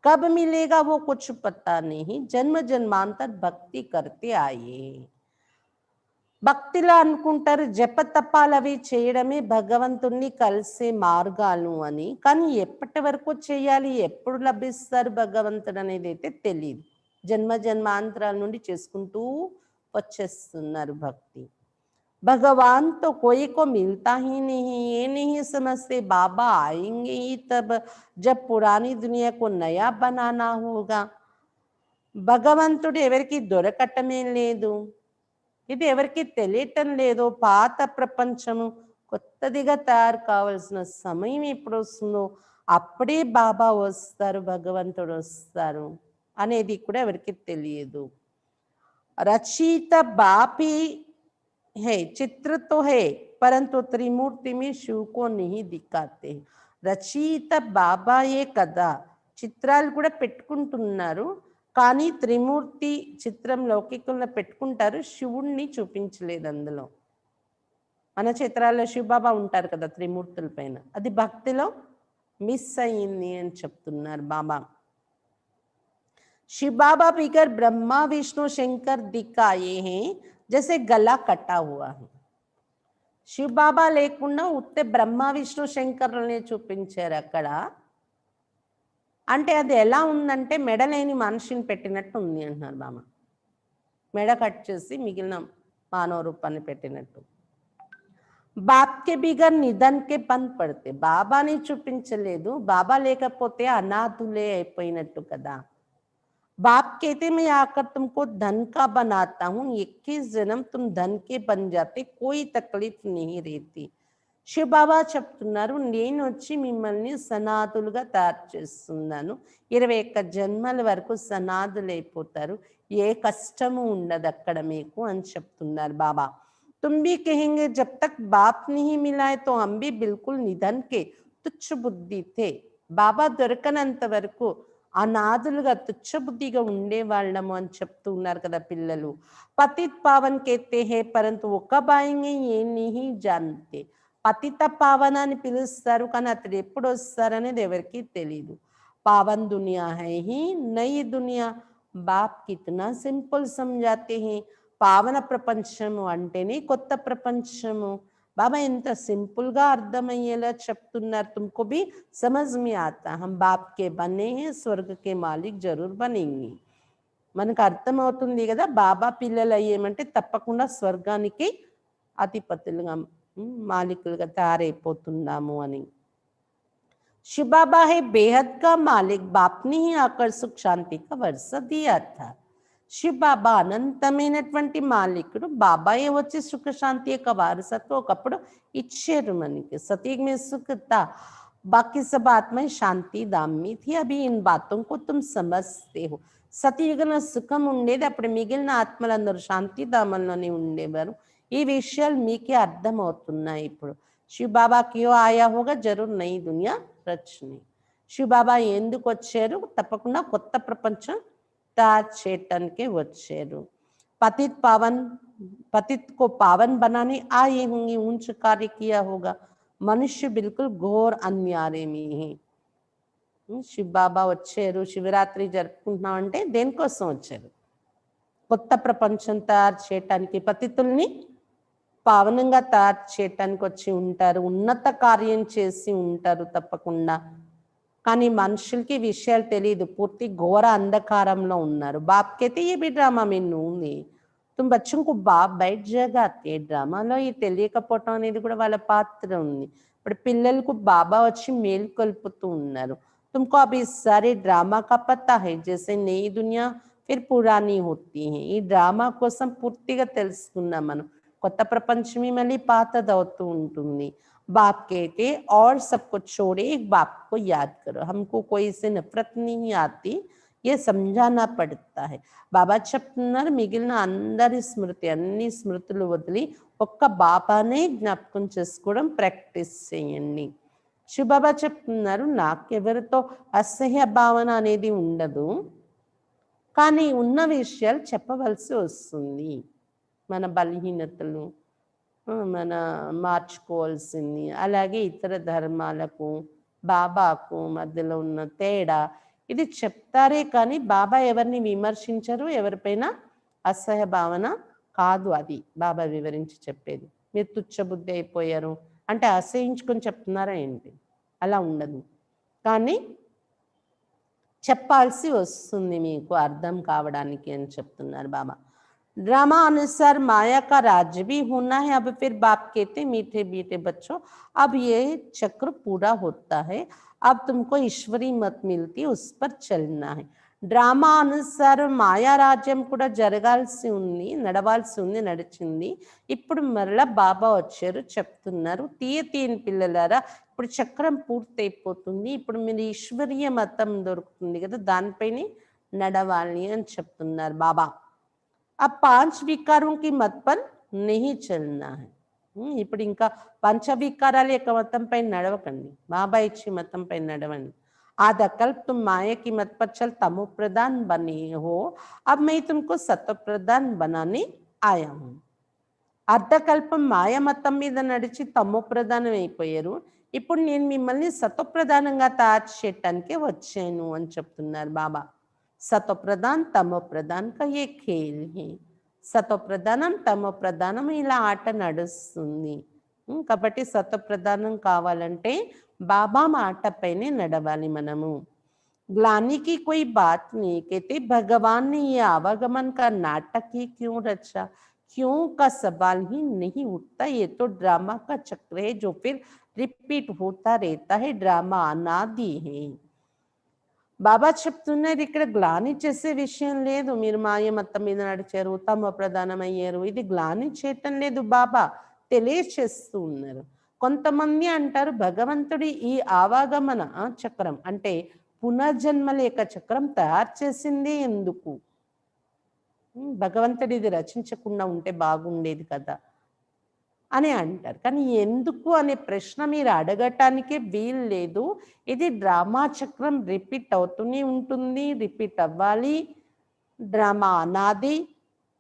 कब मिलेगा वो कुछ पता नहीं, जन्म जन्मांतर भक्ति करते आए। భక్తిలో అనుకుంటారు జప తపాలు అవి చేయడమే భగవంతుణ్ణి కలిసే మార్గాలు అని, కానీ ఎప్పటి వరకు చేయాలి, ఎప్పుడు లభిస్తారు భగవంతుడు అనేది అయితే తెలియదు. జన్మ జన్మాంతరాల నుండి చేసుకుంటూ వచ్చేస్తున్నారు భక్తి. भगवान तो कोई को मिलता ही नहीं, ये नहीं समझते बाबा आएंगे ही तब जब पुरानी दुनिया को नया बनाना होगा. భగవంతుడు ఎవరికి దొరకటమే లేదు, ఇది ఎవరికి తెలియటం లేదు. పాత ప్రపంచము కొత్తదిగా తయారు కావాల్సిన సమయం ఎప్పుడు వస్తుందో అప్పుడే బాబా వస్తారు, భగవంతుడు వస్తారు అనేది కూడా ఎవరికి తెలియదు. రచయిత బాపి है, चित्र तो है परंतु त्रिमूर्ति में शिव को नहीं दिखाते. రచయిత బాబాయే కదా, చిత్రాలు కూడా పెట్టుకుంటున్నారు, కానీ త్రిమూర్తి చిత్రం లౌకికంలో పెట్టుకుంటారు, శివుణ్ణి చూపించలేదు అందులో. మన చిత్రాల్లో శివబాబా ఉంటారు కదా త్రిమూర్తుల పైన, అది భక్తిలో మిస్ అయింది అని చెప్తున్నారు బాబా. शिव बाबा बिगर ब्रह्मा विष्णु शंकर दिखाए हैं जैसे गला कटा हुआ है. శివ్ బాబా లేకుండా ఉత్తే బ్రహ్మ విష్ణు శంకరుల్ని చూపించారు అక్కడ. అంటే అది ఎలా ఉందంటే మెడలేని మనిషిని పెట్టినట్టు ఉంది అంటున్నారు బాబా. మెడ కట్ చేసి మిగిలిన మానవ రూపాన్ని పెట్టినట్టు. బాప్కే బిగర్ నిధన్కే బంద్ పడితే, బాబాని చూపించలేదు, బాబా లేకపోతే అనాథులే అయిపోయినట్టు కదా. बाप कहते मैं आकर तुमको धन का बनाता हूँ, 21 जन्म तुम धन के बन जाते, कोई तकलीफ नहीं रहती. శివ బాబా చెప్తున్నారు, నేను వచ్చి మిమ్మల్ని సనాథులుగా తయారు చేస్తున్నాను, 21 జన్మల వరకు సనాథులైపోతారు, ఏ కష్టము ఉండదు అక్కడ మీకు అని చెప్తున్నారు బాబా. तुम भी कहेंगे जब तक बाप नहीं मिला है तो हम भी बिल्कुल निधन के तुच्छ बुद्धि थे. బాబా దొరకనంత వరకు అనాథులుగా తుచ్చబుద్ధిగా ఉండేవాళ్ళము అని చెప్తూ ఉన్నారు కదా పిల్లలు. పతిత్ పావన్ కేతే హే పరంతు ఒక బాయింగే ఏ నిహి జాన్తే. పతిత పావన అని పిలుస్తారు, కానీ అతడు ఎప్పుడు వస్తారనేది ఎవరికి తెలియదు. పావన్ దునియా హై హీ నయి దునియా. బాప్ కితనా సింపుల్ సమझाते हैं. పావన ప్రపంచము అంటేనే కొత్త ప్రపంచము. బాబా ఎంత సింపుల్ గా అర్థమయ్యేలా చెప్తున్నారు. तुमको भी समझ में आता, हम बाप के बने हैं, स्वर्ग के मालिक जरूर बनेंगे. మనకు అర్థమవుతుంది కదా, బాబా పిల్లలు అయ్యేమంటే తప్పకుండా స్వర్గానికి అధిపతులుగా మాలికులుగా తయారైపోతున్నాము అని. शिव बाबा है बेहद का मालिक, बाप ने ही आकर सुख शांति का वर्षा दिया था. శివ బాబా అనంతమైనటువంటి మాలికుడు, బాబాయే వచ్చి సుఖశాంతి యొక్క వారసత్వం ఒకప్పుడు ఇచ్చారు మనకి. सतयुग में सुख था, बाकी सब आत्माएं शांति धाम में थी. अभी इन बातों को तुम समझते हो. సతయుగంలో సుఖం ఉండేది, అప్పుడు మిగిలిన ఆత్మలందరూ శాంతి ధామంలోనే ఉండేవారు. ఈ విషయాలు మీకే అర్థమవుతున్నాయి ఇప్పుడు. శివ బాబా క్యో ఆయా హోగా జరూర్ నయి దునియా రచని. శివ బాబా ఎందుకు వచ్చారు, తప్పకుండా కొత్త ప్రపంచం तैयार చేయటానికి వచ్చారు. पतित पावन, पतित को पावन बनाने आए होंगे, ऊंच कार्य किया होगा. मनुष्य बिल्कुल घोर अन्यारे में है. శివ బాబా వచ్చారు, శివరాత్రి జరుపుకుంటున్నాం అంటే దేనికోసం వచ్చారు, కొత్త ప్రపంచం తయారు చేయటానికి, పతితుల్ని పావనంగా తయారు చేయటానికి వచ్చి ఉంటారు. ఉన్నత కార్యం చేసి ఉంటారు తప్పకుండా, కానీ మనుషులకి విషయాలు తెలియదు, పూర్తి ఘోర అంధకారంలో ఉన్నారు. బాప్ कहते ये भी ड्रामा में नून है, तुम बच्चों को बाप बैठ जगाते. డ్రామాలో ఈ తెలియకపోవటం అనేది కూడా వాళ్ళ పాత్ర ఉంది. ఇప్పుడు పిల్లలకు బాబా వచ్చి మేల్కొల్పుతూ ఉన్నారు. तुमको अब इस सारे ड्रामा का पता है, जैसे नई दुनिया फिर पुरानी होती है. ఈ డ్రామా కోసం పూర్తిగా తెలుసుకున్నాం మనం. కొత్త ప్రపంచమే మళ్ళీ పాతదవుతూ ఉంటుంది. बाप कहते और सब कुछ छोड़े, एक बाप को याद करो. हमको कोई से नफरत नहीं आती, ये समझाना पड़ता है. బాబా చెప్తున్నారు, మిగిలిన అందరి స్మృతి, అన్ని స్మృతులు వదిలి ఒక్క బాబానే జ్ఞాపకం చేసుకోవడం ప్రాక్టీస్ చేయండి. శివ బాబా చెప్తున్నారు, నాకెవరితో అసహ్య భావన అనేది ఉండదు, కానీ ఉన్న విషయాలు చెప్పవలసి వస్తుంది. మన బలహీనతలు మన మార్చుకోవాల్సింది, అలాగే ఇతర ధర్మాలకు బాబాకు మధ్యలో ఉన్న తేడా, ఇది చెప్తారే కానీ బాబా ఎవరిని విమర్శించరు, ఎవరిపైన అసహ్య భావన కాదు. అది బాబా వివరించి చెప్పేది. మీరు తుచ్చబుద్ధి అయిపోయారు అంటే అసహించుకొని చెప్తున్నారా ఏంటి? అలా ఉండదు. కానీ చెప్పాల్సి వస్తుంది మీకు అర్థం కావడానికి అని చెప్తున్నారు బాబా. ड्रामा अनुसार माया का राज्य भी होना है। अब फिर बाप कहते मीठे मीठे बच्चों, अब ये चक्र पूरा होता है, अब तुमको ईश्वरी मत मिलती, उस पर चलना है. డ్రామా అనుసారం మాయా రాజ్యం కూడా జరగాల్సి ఉంది, నడవాల్సి ఉంది, నడిచింది. ఇప్పుడు మరలా బాబా వచ్చారు, చెప్తున్నారు తీయని పిల్లలారా, ఇప్పుడు చక్రం పూర్తయిపోతుంది, ఇప్పుడు మీరు ఈశ్వరీయ మతం దొరుకుతుంది కదా, దానిపైనే నడవాలి అని చెప్తున్నారు బాబా. अब 5 వికారం की मत पर नहीं चलना है. ఇప్పుడు ఇంకా పంచవికారాల యొక్క మతం పైన నడవకండి, బాబా ఇచ్చి మతం పైన నడవండి. आधा कल्प तुम माया की मत पर चल तमो प्रधान बने हो, अब मैं तुमको सत्व प्रधान बनाने आया हूँ. అర్ధకల్పం మాయ మతం మీద నడిచి తమో ప్రధానం అయిపోయారు, ఇప్పుడు నేను మిమ్మల్ని సత్వ ప్రధానంగా తయారు చేయటానికే వచ్చాను అని చెప్తున్నారు బాబా. सतो प्रधान तमो प्रधान का ये खेल है. సతో ప్రధానం తమో ప్రధానం ఇలా ఆట నడుస్తుంది. కాబట్టి సతో ప్రధానం కావాలంటే బాబా మాటపైనే నడవాలి మనము. ग्लानि की कोई बात नहीं कहते, भगवान ने ये आवागमन का नाटक ही क्यों रचा, क्यों का सवाल ही नहीं उठता. ये तो ड्रामा का चक्र है जो फिर रिपीट होता रहता है. ड्रामा अनादि है. బాబా చెప్తున్నారు ఇక్కడ గ్లాని చేసే విషయం లేదు. మీరు మాయ మతం మీద నడిచారు, తమ ప్రధానం అయ్యారు, ఇది గ్లాని చేయటం లేదు, బాబా తెలియచేస్తూ ఉన్నారు. కొంతమంది అంటారు భగవంతుడి ఈ ఆవాగమన చక్రం అంటే పునర్జన్మల యొక్క చక్రం తయారు చేసింది ఎందుకు, భగవంతుడి ఇది రచించకుండా ఉంటే బాగుండేది కదా అని అంటారు. కానీ ఎందుకు అనే ప్రశ్న మీరు అడగటానికే వీలు లేదు. ఇది డ్రామా చక్రం రిపీట్ అవుతూనే ఉంటుంది, రిపీట్ అవ్వాలి. డ్రామా అనాది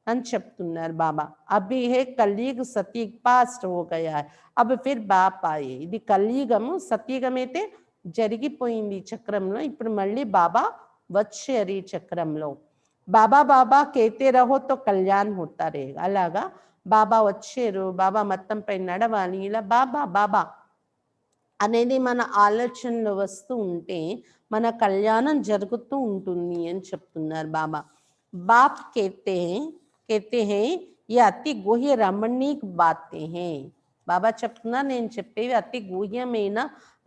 అని చెప్తున్నారు బాబా. అభి హే కలియుగ సతయుగ్ పాస్ట్ హో గయా, అబ్ ఫిర్ బాప్ ఆయే. ఇది కలియుగము, సతయుగం అయితే జరిగిపోయింది ఈ చక్రంలో, ఇప్పుడు మళ్ళీ బాబా వచ్చారు ఈ చక్రంలో. బాబా బాబా కేతే రహో తో కళ్యాణ్ హోతా రేగా. అలాగా బాబా వచ్చారు, బాబా మతం పై నడవాలి, ఇలా బాబా బాబా అనేది మన ఆలోచనలో వస్తూ ఉంటే మన కళ్యాణం జరుగుతూ ఉంటుంది అని చెప్తున్నారు బాబా. బాప్ कहते हैं ये అతి గుహ్య రమణీక్ బాతే హై. బాబా చెప్తున్నారు నేను చెప్పేవి అతి గుహ్యమైన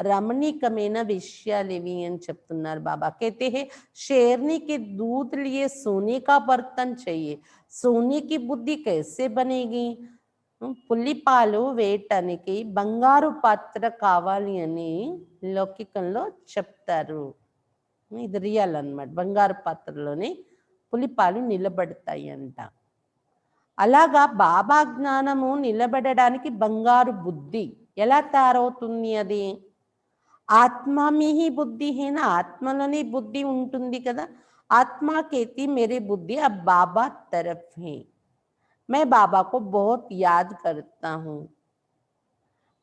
రమణీకమైన విషయాలు ఇవి అని చెప్తున్నారు బాబా. कहते हैं शेरनी के दूध लिए सोने का बर्तन चाहिए, सोने की बुद्धि कैसे बनेगी. పులిపాలు వేయటానికి బంగారు పాత్ర కావాలి అని లౌకికంలో చెప్తారు. ఇది రియల్ అన్నమాట. బంగారు పాత్రలోనే పులిపాలు నిలబడతాయి అంట. అలాగా బాబా జ్ఞానము నిలబడడానికి బంగారు బుద్ధి ఎలా తయారవుతుంది? అది ఆత్మ మీహి బుద్ధి హేనా, ఆత్మలోనే బుద్ధి ఉంటుంది కదా. ఆత్మ కేతి మేరే బుద్ధి అబ్ బాబా तरफ है, मैं बाबा को बहुत याद करता हूँ.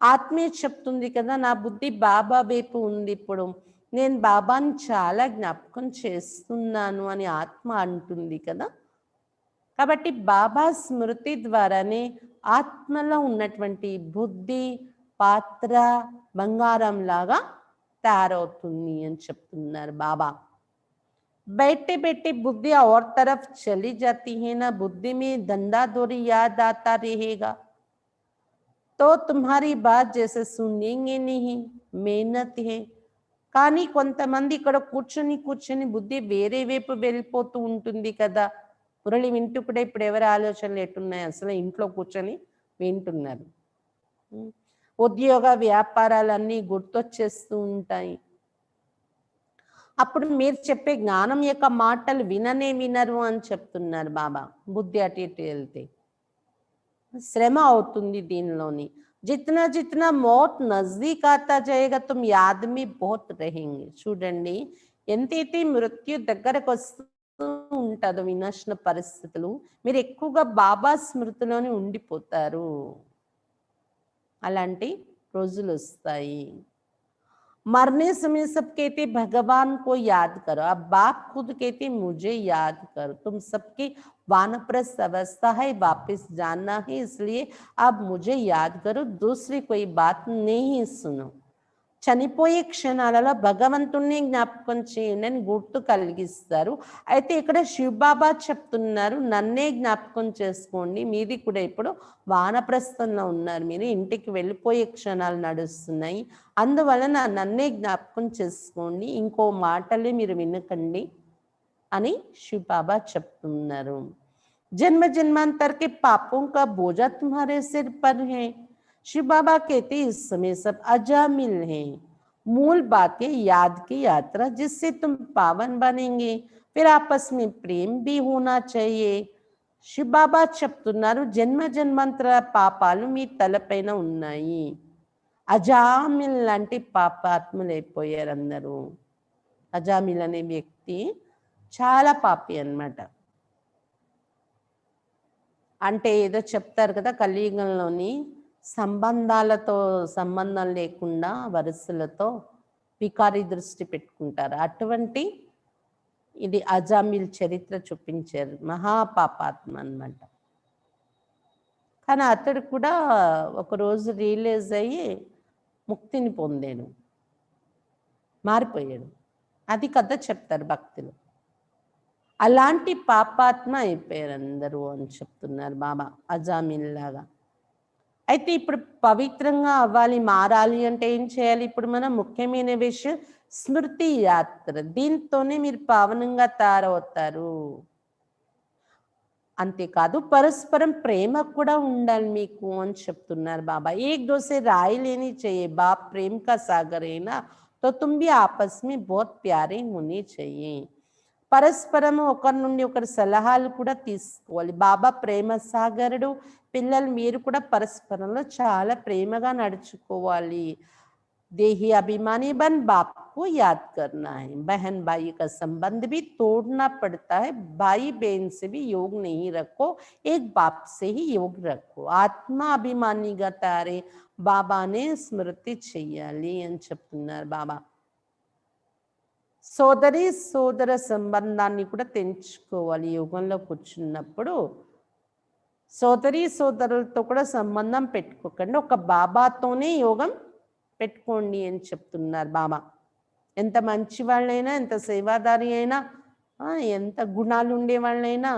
ఆత్మే చెప్తుంది కదా నా బుద్ధి బాబా వైపు ఉంది, ఇప్పుడు నేను బాబాని చాలా జ్ఞాపకం చేస్తున్నాను అని ఆత్మ అంటుంది కదా. కాబట్టి బాబా స్మృతి ద్వారానే ఆత్మలో ఉన్నటువంటి బుద్ధి పాత్ర బంగారం లాగా తయారవుతుంది అని చెప్తున్నారు బాబా. बैठे बैठे बुद्धि और तरफ चली जाती है ना, बुद्धि में धंधा दौरी याद आता रहेगा तो तुम्हारी बात जैसे सुनेंगे नहीं, मेहनत है. కానీ కొంతమంది ఇక్కడ కూర్చొని బుద్ధి వేరే వైపు వెళ్ళిపోతూ ఉంటుంది కదా. మురళి వింటూ కూడా ఇప్పుడు ఎవరి ఆలోచనలు ఎట్టున్నాయి, అసలు ఇంట్లో కూర్చొని వింటున్నారు. ఉద్యోగ వ్యాపారాలన్నీ గుర్తొచ్చేస్తూ ఉంటాయి. అప్పుడు మీరు చెప్పే జ్ఞానం యొక్క మాటలు వినరు అని చెప్తున్నారు బాబా. బుద్ధి అటు ఇటు వెళ్తే శ్రమ అవుతుంది దీనిలోని. జిतना जितना मौत नजदीक आता जाएगा तुम याद में बहुत रहेंगे. చూడండి ఎంతైతే మృత్యు దగ్గరకు వస్తూ ఉంటుందో వినాశన పరిస్థితులు, మీరు ఎక్కువగా బాబా స్మృతిలోనే ఉండిపోతారు. అలాంటి రోజులు వస్తాయి. मरने समय सब कहते भगवान को याद करो, अब बाप खुद कहते मुझे याद करो, तुम सबकी वानप्रस्थ अवस्था है, वापस जाना है, इसलिए अब मुझे याद करो, दूसरी कोई बात नहीं सुनो। చనిపోయే క్షణాలలో భగవంతుణ్ణి జ్ఞాపకం చేయండి అని గుర్తు కలిగిస్తారు. అయితే ఇక్కడ శివబాబా చెప్తున్నారు, నన్నే జ్ఞాపకం చేసుకోండి, మీది కూడా ఇప్పుడు వానప్రస్థంలో ఉన్నారు, మీరు ఇంటికి వెళ్ళిపోయే క్షణాలు నడుస్తున్నాయి, అందువలన నన్నే జ్ఞాపకం చేసుకోండి, ఇంకో మాటలే మీరు వినకండి అని శివబాబా చెప్తున్నారు. जन्म जन्मांतर के पापों का बोझा तुम्हारे सिर पर है। शिव बाबा कहते इस समय सब अजामिल हैं। मूल बातें याद की यात्रा जिससे तुम पावन बनेंगे, फिर आपस में प्रेम भी होना चाहिए। శివ బాబా చెప్తున్నారు, జన్మ జన్మాంతర పాపాలు మీ తలపైన ఉన్నాయి, అజామిల్ లాంటి పాపాత్ములు అయిపోయారు అందరూ. అజామిల్ అనే వ్యక్తి చాలా పాపి అన్నమాట. అంటే ఏదో చెప్తారు కదా, కలియుగంలోని సంబంధాలతో సంబంధం లేకుండా వరుసలతో వికారి దృష్టి పెట్టుకుంటారు, అటువంటి ఇది అజామిల్ చరిత్ర చూపించారు, మహాపాపాత్మ అన్నమాట. కానీ అతడు కూడా ఒకరోజు రియలైజ్ అయ్యి ముక్తిని పొందాడు, మారిపోయాడు. అది కథ చెప్తారు భక్తులు. అలాంటి పాపాత్మ అయిపోయారు అందరూ అని చెప్తున్నారు బాబా, అజామిల్ లాగా. అయితే ఇప్పుడు పవిత్రంగా అవ్వాలి, మారాలి అంటే ఏం చేయాలి? ఇప్పుడు మనం ముఖ్యమైన విషయం స్మృతి యాత్ర, దీంతోనే మీరు పావనంగా తయారవుతారు. అంతేకాదు పరస్పరం ప్రేమ కూడా ఉండాలి మీకు అని చెప్తున్నారు బాబా. ఏక్ దూసరే రాయి లేని चाहिए, बाप प्रेम का सागर है ना, तो तुम भी आपस में बहुत प्यारे होने चाहिए. పరస్పరము ఒకరి నుండి ఒకరి సలహాలు కూడా తీసుకోవాలి. బాబా ప్రేమ సాగరుడు, పిల్లలు మీరు కూడా పరస్పరంలో చాలా ప్రేమగా నడుచుకోవాలి. देही अभिमानी बन बाप को याद करना है, बहन भाई का संबंध भी तोड़ना पड़ता है, भाई बहन से भी योग नहीं रखो, एक बाप से ही योग रखो. आत्मा अभिमानीగా తారే బాబానే స్మృతి చెయ్యాలి అని చెప్తున్నారు బాబా. సోదరి సోదర సంబంధాన్ని కూడా తెంచుకోవాలి. యోగంలో కూర్చున్నప్పుడు సోదరి సోదరులతో కూడా సంబంధం పెట్టుకోకండి, ఒక బాబాతోనే యోగం పెట్టుకోండి అని చెప్తున్నారు బాబా. ఎంత మంచి వాళ్ళైనా, ఎంత సేవాదారి అయినా, ఎంత గుణాలు ఉండే వాళ్ళైనా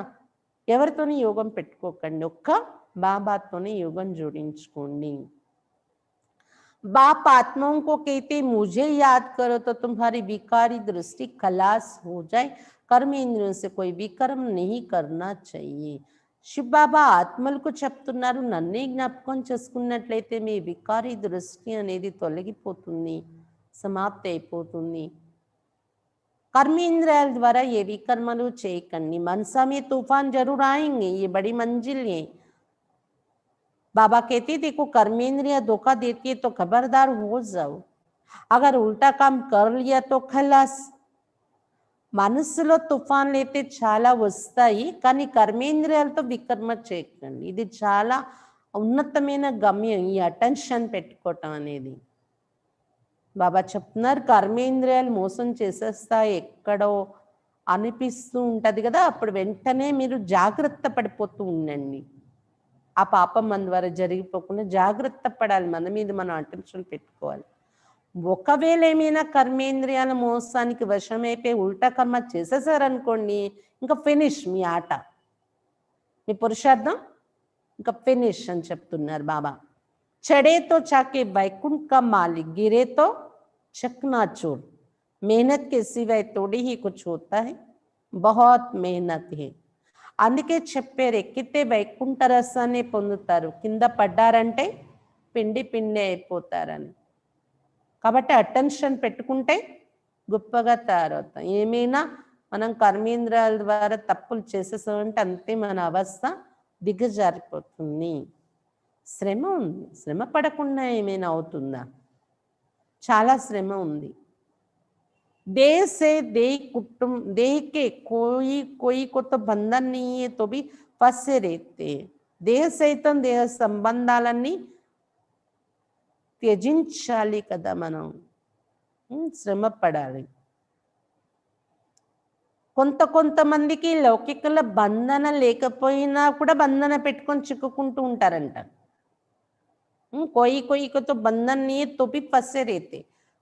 ఎవరితోని యోగం పెట్టుకోకండి, ఒక్క బాబాతోనే యోగం జోడించుకోండి. बाप आत्माओं को कहते मुझे याद करो तो तुम्हारी विकारी दृष्टि खलास हो जाए, कर्म इंद्रियों से कोई विकर्म नहीं करना चाहिए. శివ బాబా ఆత్మలకు చెప్తున్నారు, నన్నే జ్ఞాపకం చేసుకున్నట్లయితే మీ వికారి దృష్టి అనేది తొలగిపోతుంది, సమాప్తి అయిపోతుంది. कर्मेंद्रियाल द्वारा ये विकर्मలు చేయకండి. मनसा में तूफान जरूर आएंगे, ये बड़ी मंजिल है. बाबा कहते देखो कर्मेंद्रिया धोखा देती है तो खबरदार हो जाओ, अगर उल्टा काम कर लिया तो खलास. మనసులో తుఫాన్లు అయితే చాలా వస్తాయి, కానీ కర్మేంద్రియాలతో వికర్మ చేయకండి. ఇది చాలా ఉన్నతమైన గమ్యం, ఈ అటెన్షన్ పెట్టుకోవటం అనేది. బాబా చెప్తున్నారు, కర్మేంద్రియాలు మోసం చేసేస్తాయి ఎక్కడో అనిపిస్తూ ఉంటుంది కదా, అప్పుడు వెంటనే మీరు జాగ్రత్త పడిపోతూ ఉండండి. ఆ పాపం మన ద్వారా జరిగిపోకుండా జాగ్రత్త పడాలి, మన మీద మనం అటెన్షన్ పెట్టుకోవాలి. ఒకవేళ ఏమైనా కర్మేంద్రియాల మోసానికి వశమైపోయి ఉల్టా కర్మ చేసేసారనుకోండి, ఇంకా ఫినిష్ మీ ఆట, మీ పురుషార్థం ఇంకా ఫినిష్ అని చెప్తున్నారు బాబా. చడేతో చాకే వైకుంఠ కా మాలిక్, గిరేతో చక్నాచూర్, मेहनत के सिवाय थोड़ी ही कुछ होता है, बहुत मेहनत है. అందుకే చెప్పారు, ఎక్కితే వైకుంఠ రసాన్ని పొందుతారు, కింద పడ్డారంటే పిండి పిండి అయిపోతారని. కాబట్టి అటెన్షన్ పెట్టుకుంటే గొప్పగా తయారవుతాం. ఏమైనా మనం కర్మేంద్రియాల ద్వారా తప్పులు చేసేసామంటే అంతే, మన అవస్థ దిగజారిపోతుంది. శ్రమ ఉంది, శ్రమ పడకుండా ఏమైనా అవుతుందా? చాలా శ్రమ ఉంది. देह से देह कुटुंब, देह के कोई को तो बंधन नहीं है तो भी फंसे रहते हैं. देह సైతం దేహ సంబంధాలన్నీ త్యజించాలి కదా మనం. శ్రమ పడాలి. కొంతమందికి లౌకికల బంధన లేకపోయినా కూడా బంధన పెట్టుకొని చిక్కుకుంటూ ఉంటారంట. कोई को तो బంధన नहीं है तो भी फंसे रहते.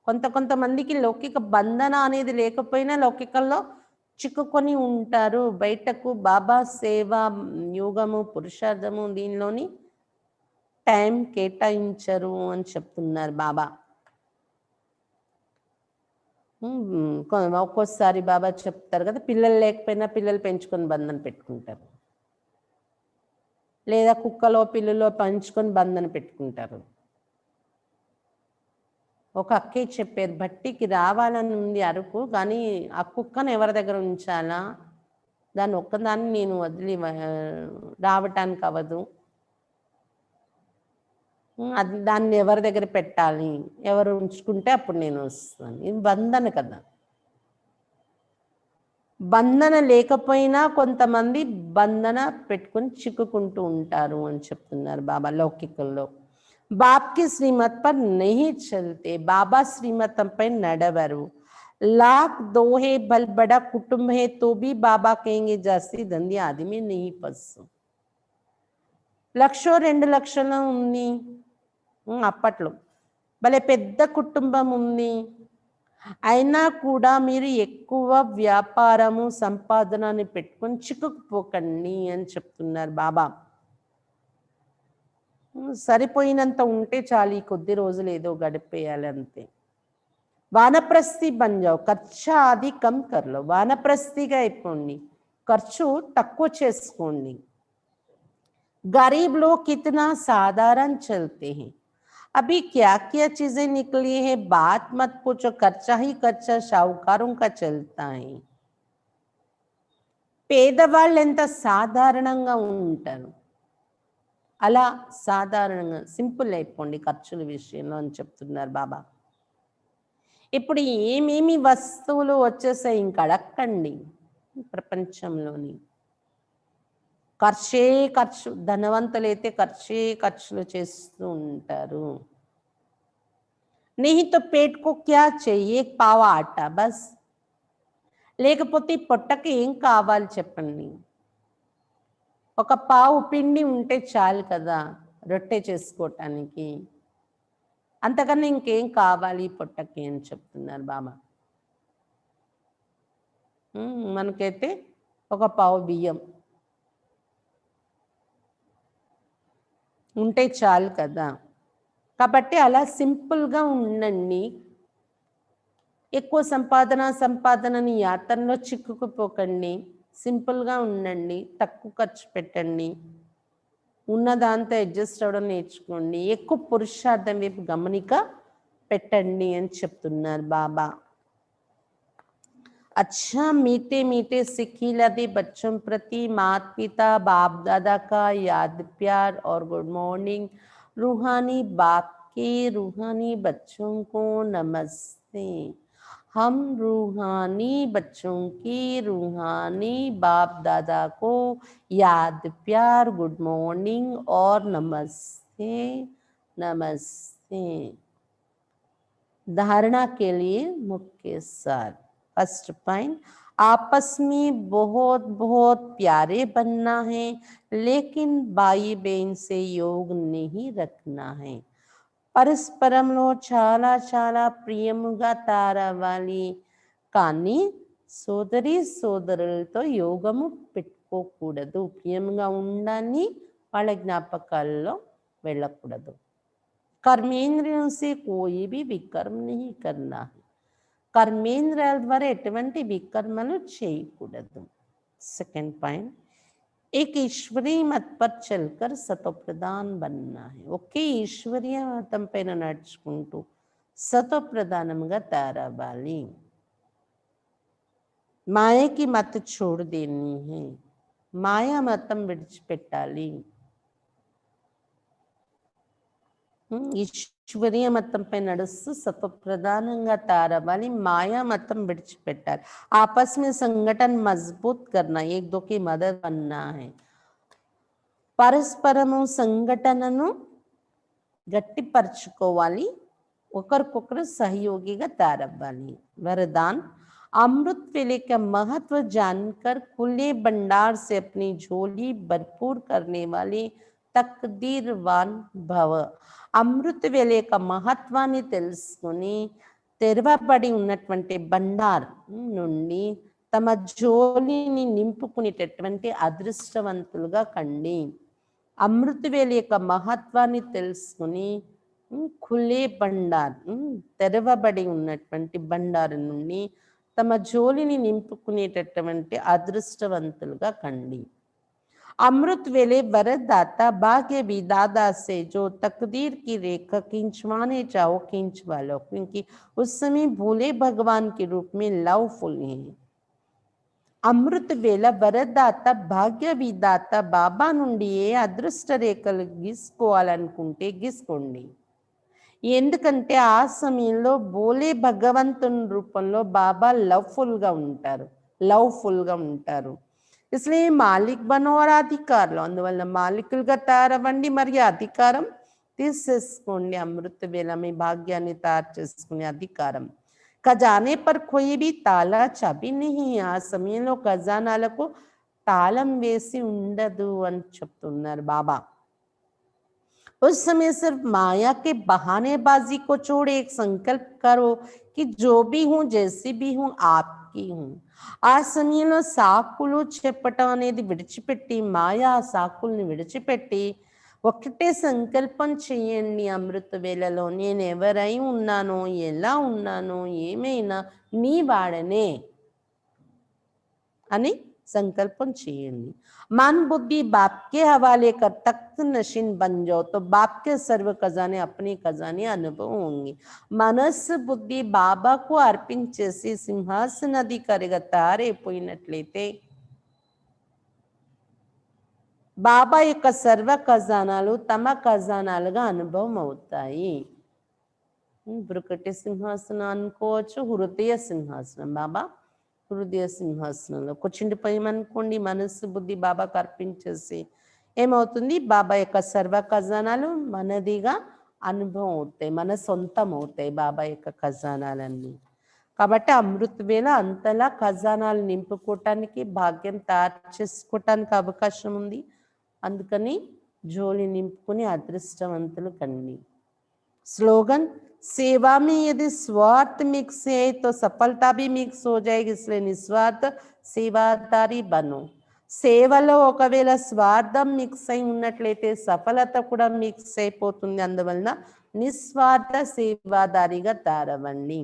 కొంతమందికి లౌకిక బంధన అనేది లేకపోయినా లౌకికల్లో చిక్కుకొని ఉంటారు. బయటకు బాబా సేవ, యోగము, పురుషార్థము దీనిలోని టైం కేటాయించరు అని చెప్తున్నారు బాబా. ఒక్కోసారి బాబా చెప్తారు కదా, పిల్లలు లేకపోయినా పిల్లలు పెంచుకొని బంధన పెట్టుకుంటారు, లేదా కుక్కలో పిల్లలో పంచుకొని బంధన పెట్టుకుంటారు. ఒక అక్కే చెప్పారు, భట్టికి రావాలని ఉంది అరకు, కానీ ఆ కుక్కను ఎవరి దగ్గర ఉంచాలా, దాన్ని ఒక్కదాన్ని నేను వదిలి రావటానికి అవ్వదు, అది దాన్ని ఎవరి దగ్గర పెట్టాలి, ఎవరు ఉంచుకుంటే అప్పుడు నేను వస్తాను. ఇది బంధన కదా. బంధన లేకపోయినా కొంతమంది బంధన పెట్టుకొని చిక్కుకుంటూ ఉంటారు అని చెప్తున్నారు బాబా. లౌకికల్లో బాప్ కి శ్రీమత్ పర్ నహీ చల్తే, బాబా శ్రీమతంపై నడవరు. लाख दो है बल बड़ा कुटुंब है तो भी बाबा कहेंगे जास्ती धंधे आदि में नहीं फंसो. 1,00,000 2,00,000 ఉంది అప్పట్లో, భలే పెద్ద కుటుంబం ఉంది, అయినా కూడా మీరు ఎక్కువ వ్యాపారము సంపాదనని పెట్టుకొని చిక్కుకుపోకండి అని చెప్తున్నారు బాబా. సరిపోయినంత ఉంటే చాలు, ఈ కొద్ది రోజులు ఏదో గడిపేయాలి అంతే. వానప్రస్థి బంజావు, ఖర్చు ఆది కమ్ కర్లో, వానప్రస్థిగా అయిపోండి, ఖర్చు తక్కువ చేసుకోండి. गरीब लोग कितना साधारण चलते हैं, अभी क्या क्या चीजें निकली है बात मत पूछो, खर्चा ही खर्चा शाहूकारों का चलता है. పేదవాళ్ళు ఎంత సాధారణంగా ఉంటారు, అలా సాధారణంగా సింపుల్ అయిపోండి ఖర్చుల విషయంలో అని చెప్తున్నారు బాబా. ఇప్పుడు ఏమేమి వస్తువులు వచ్చేసాయి ఇంక అడక్కండి. ప్రపంచంలోని ఖర్చే ఖర్చు, ధనవంతులైతే ఖర్చే ఖర్చులు చేస్తూ ఉంటారు. नहीं तो पेट को क्या चाहिए, एक पावा आटा बस, లేకపోతే పొట్టకి ఏం కావాలి చెప్పండి, ఒక పావు పిండి ఉంటే చాలు కదా రొట్టె చేసుకోవటానికి, అంతకన్నా ఇంకేం కావాలి పొట్టకి అని చెప్తున్నారు బాబా. మనకైతే ఒక పావు బియ్యం ఉంటే చాలు కదా. కాబట్టి అలా సింపుల్గా ఉండండి. ఎక్కువ సంపాదనని యాత్రలో చిక్కుకుపోకండి. సింపుల్గా ఉండండి, తక్కువ ఖర్చు పెట్టండి, ఉన్నదాంతో అడ్జస్ట్ అవ్వడం నేర్చుకోండి, ఎక్కువ పురుషార్థం వైపు గమనిక పెట్టండి అని చెప్తున్నారు బాబా. अच्छा मीठे मीठे सिखिलादे बच्चों प्रति माता पिता बाप दादा का याद प्यार और गुड मॉर्निंग. रूहानी बाप के रूहानी बच्चों को नमस्ते. हम रूहानी बच्चों की रूहानी बाप दादा को याद प्यार गुड मॉर्निंग और नमस्ते नमस्ते. धारणा के लिए मुख्य सार. फर्स्ट पॉइंट, आपस में बहुत बहुत प्यारे बनना है, लेकिन भाई बहन से योग नहीं रखना है. పరస్పరంలో చాలా చాలా ప్రియముగా తారవాలి, కానీ సోదరి సోదరులతో యోగము పెట్టుకోకూడదు. ప్రియముగా ఉండాలి, వాళ్ళ జ్ఞాపకాల్లో వెళ్ళకూడదు. कर्मेंद्रियों से कोई भी विकर्म नहीं करना है, కర్మేంద్రియాల ద్వారా ఎటువంటి వికర్మలు చేయకూడదు. సెకండ్ పాయింట్, एक ईश्वरीय मत पर चलकर सतोप्रधान बनना है. ఒకే ఈశ్వరీయ మతం పైన నడుచుకుంటూ సతోప్రధానంగా తయారవ్వాలి. మాయకి మత छोड़ देनी है, మాయా మతం విడిచిపెట్టాలి. ఈశ్వరీయ మతంపై నడుస్తూ సతోప్రధానంగా తయారవ్వాలి, మాయా మతం విడిచిపెట్టాలి. आपस में संगठन मजबूत करना, एक दो की मदद बनना है. పరస్పరము సంఘటనను గట్టిపరచుకోవాలి, ఒకరికొకరు सहयोगीగా తయారవ్వాలి. वरदान अमृत वेले का महत्व जानकर खुले भंडार से अपनी झोली भरपूर करने वाले తక్దీర్వాన్ భవ. అమృత వేళ యొక్క మహత్వాన్ని తెలుసుకుని తెరవబడి ఉన్నటువంటి బండార్ నుండి తమ జోలిని నింపుకునేటటువంటి అదృష్టవంతులుగా కండి. అమృత వేళ యొక్క మహత్వాన్ని తెలుసుకుని ఖులే బండార్ తెరవబడి ఉన్నటువంటి బండారు నుండి తమ జోలిని నింపుకునేటటువంటి అదృష్టవంతులుగా కండి. अमृत वेले वरदाता भाग्य विदाता से जो तकदीर की रेखा खींचवाने चाहो खींचवा लो, क्योंकि उस समय भोले भगवान के रूप में लवफुल हैं. అమృత వేళ వరదాత భాగ్య విదాత బాబా నుండి ఏ అదృష్ట రేఖలు గీసుకోవాలనుకుంటే గీసుకోండి. ఎందుకంటే ఆ సమయంలో బోలే భగవంతుని రూపంలో బాబా లవ్ఫుల్గా ఉంటారు. इसलिए మాలిక్ బనో और అధికారులు, అందువల్ల మాలికులుగా తయారవ్వండి మరియు అధికారం తీసేసుకోండి. అమృత వేళ మీ భాగ్యాన్ని తయారు చేసుకునే అధికారం. ఖజానే పర్ కోయి భీ తాలా చాబీ నహీ, ఆ సమయంలో ఖజానాలకు తాళం వేసి ఉండదు అని చెప్తున్నారు బాబా. उस समय सिर्फ माया के बहानेबाजी को छोड़ एक संकल्प करो कि जो भी हूं जैसी भी हूं आपकी हूं. ఆ సమయంలో సాకులు చెప్పటం అనేది విడిచిపెట్టి, మాయా సాకుల్ని విడిచిపెట్టి ఒకటే సంకల్పం చేయండి. అమృత వేళలో నేను ఎవరై ఉన్నానో, ఎలా ఉన్నానో, ఏమైనా నీ వాడనే అని సంకల్పం చేయండి. मन बुद्धि बाप के हवाले कर तख्त नशीन बन जाओ तो बाप के सर्व खजाने अपने खजाने अनुभव होंगे. మనస్సు బుద్ధి బాబాకు అర్పించేసి సింహాసనాధికారిగా తయారైపోయినట్లయితే బాబా యొక్క సర్వ ఖజానాలు తమ ఖజానాలుగా అనుభవం అవుతాయి. బ్రుకటి సింహాసనం అనుకోవచ్చు, హృదయ సింహాసనం. బాబా హృదయ సింహాసనంలో కూర్చుండిపోయామనుకోండి, మనస్సు బుద్ధి బాబాకు అర్పించేసి ఏమవుతుంది, బాబా యొక్క సర్వ ఖజానాలు మనదిగా అనుభవం అవుతాయి, మన సొంతం అవుతాయి బాబా యొక్క ఖజానాలన్నీ. కాబట్టి అమృత వేళ అంతలా ఖజానాలు నింపుకోవటానికి, భాగ్యం తయారు చేసుకోవటానికి అవకాశం ఉంది. అందుకని జోలి నింపుకుని అదృష్టవంతులు కండి. स्लोगन सेवा में यदि स्वार्थ मिक्स है तो सफलता भी मिक्स हो जाएगी, इसलिए निस्वार्थ సేవాదారి బను. సేవలో ఒకవేళ స్వార్థం మిక్స్ అయి ఉన్నట్లయితే సఫలత కూడా మిక్స్ అయిపోతుంది. అందువలన నిస్వార్థ సేవాదారిగా తయారవ్వండి.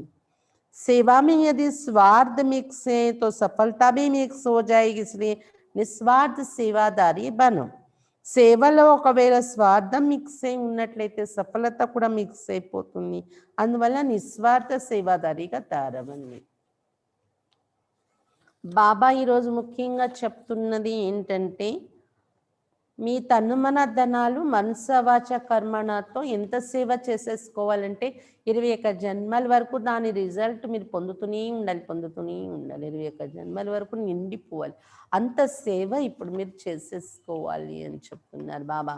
सेवा में यदि स्वार्थ मिक्स है तो सफलता भी मिक्स हो जाएगी, इसलिए निस्वार्थ सेवादारी बनो. సేవలో ఒకవేళ స్వార్థం మిక్స్ అయి ఉన్నట్లయితే సఫలత కూడా మిక్స్ అయిపోతుంది. అందువల్ల నిస్వార్థ సేవాదారిగా తయారవ్వండి. బాబా ఈరోజు ముఖ్యంగా చెప్తున్నది ఏంటంటే, మీ తనుమన ధనాలు మనస వాచ కర్మణతో ఎంత సేవ చేసేసుకోవాలంటే 21 జన్మల వరకు దాని రిజల్ట్ మీరు పొందుతూనే ఉండాలి. 21 జన్మల వరకు నిండిపోవాలి. అంత సేవ ఇప్పుడు మీరు చేసేసుకోవాలి అని చెప్తున్నారు బాబా.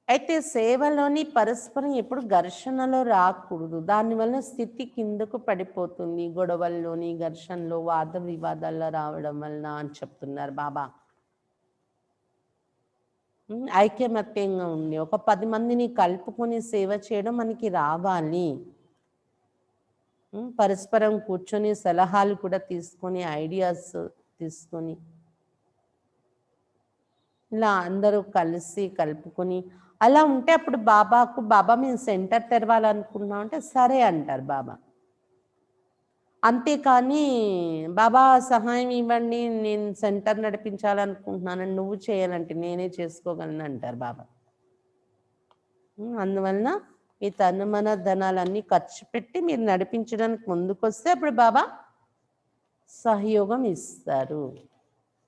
అయితే సేవలోని పరస్పరం ఎప్పుడు ఘర్షణలో రాకూడదు. దానివల్ల స్థితి కిందకు పడిపోతుంది. గొడవల్లోని, ఘర్షణలో, వాద వివాదాల్లో రావడం వలన అని చెప్తున్నారు బాబా. ఐక్యమత్యంగా ఉండి ఒక 10 మందిని కలుపుకొని సేవ చేయడం మనకి రావాలి. పరస్పరం కూర్చొని సలహాలు కూడా తీసుకొని, ఐడియాస్ తీసుకొని, ఇలా అందరూ కలిసి కలుపుకొని అలా ఉంటే అప్పుడు బాబా మేము సెంటర్ తెరవాలనుకున్నాం అంటే సరే అంటారు బాబా. అంతేకాని బాబా సహాయం ఇవ్వండి, నేను సెంటర్ నడిపించాలనుకుంటున్నాను, నువ్వు చేయాలంటే నేనే చేసుకోగలను అంటారు బాబా. అందువలన మీ తనుమన ధనాలన్నీ ఖర్చు పెట్టి మీరు నడిపించడానికి ముందుకొస్తే అప్పుడు బాబా సహయోగం ఇస్తారు.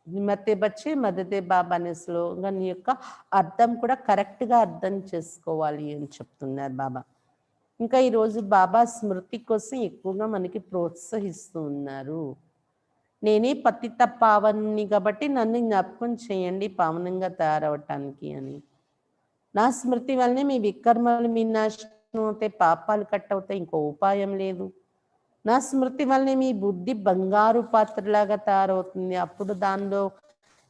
హిమ్మతే బచ్చే మదదే బాబా అనే స్లోగన్ యొక్క అర్థం కూడా కరెక్ట్గా అర్థం చేసుకోవాలి అని చెప్తున్నారు బాబా. ఇంకా ఈరోజు బాబా స్మృతి కోసం ఎక్కువగా మనకి ప్రోత్సహిస్తూ ఉన్నారు. నేనే పతిత పావని కాబట్టి నన్ను జ్ఞాపకం చేయండి పావనంగా తయారవటానికి అని. నా స్మృతి వల్లనే మీ వికర్మలు వినాశనం అవుతాయి, పాపాలు కట్ అవుతాయి, ఇంకో ఉపాయం లేదు. నా స్మృతి వల్లనే మీ బుద్ధి బంగారు పాత్రలాగా తయారవుతుంది, అప్పుడు దానిలో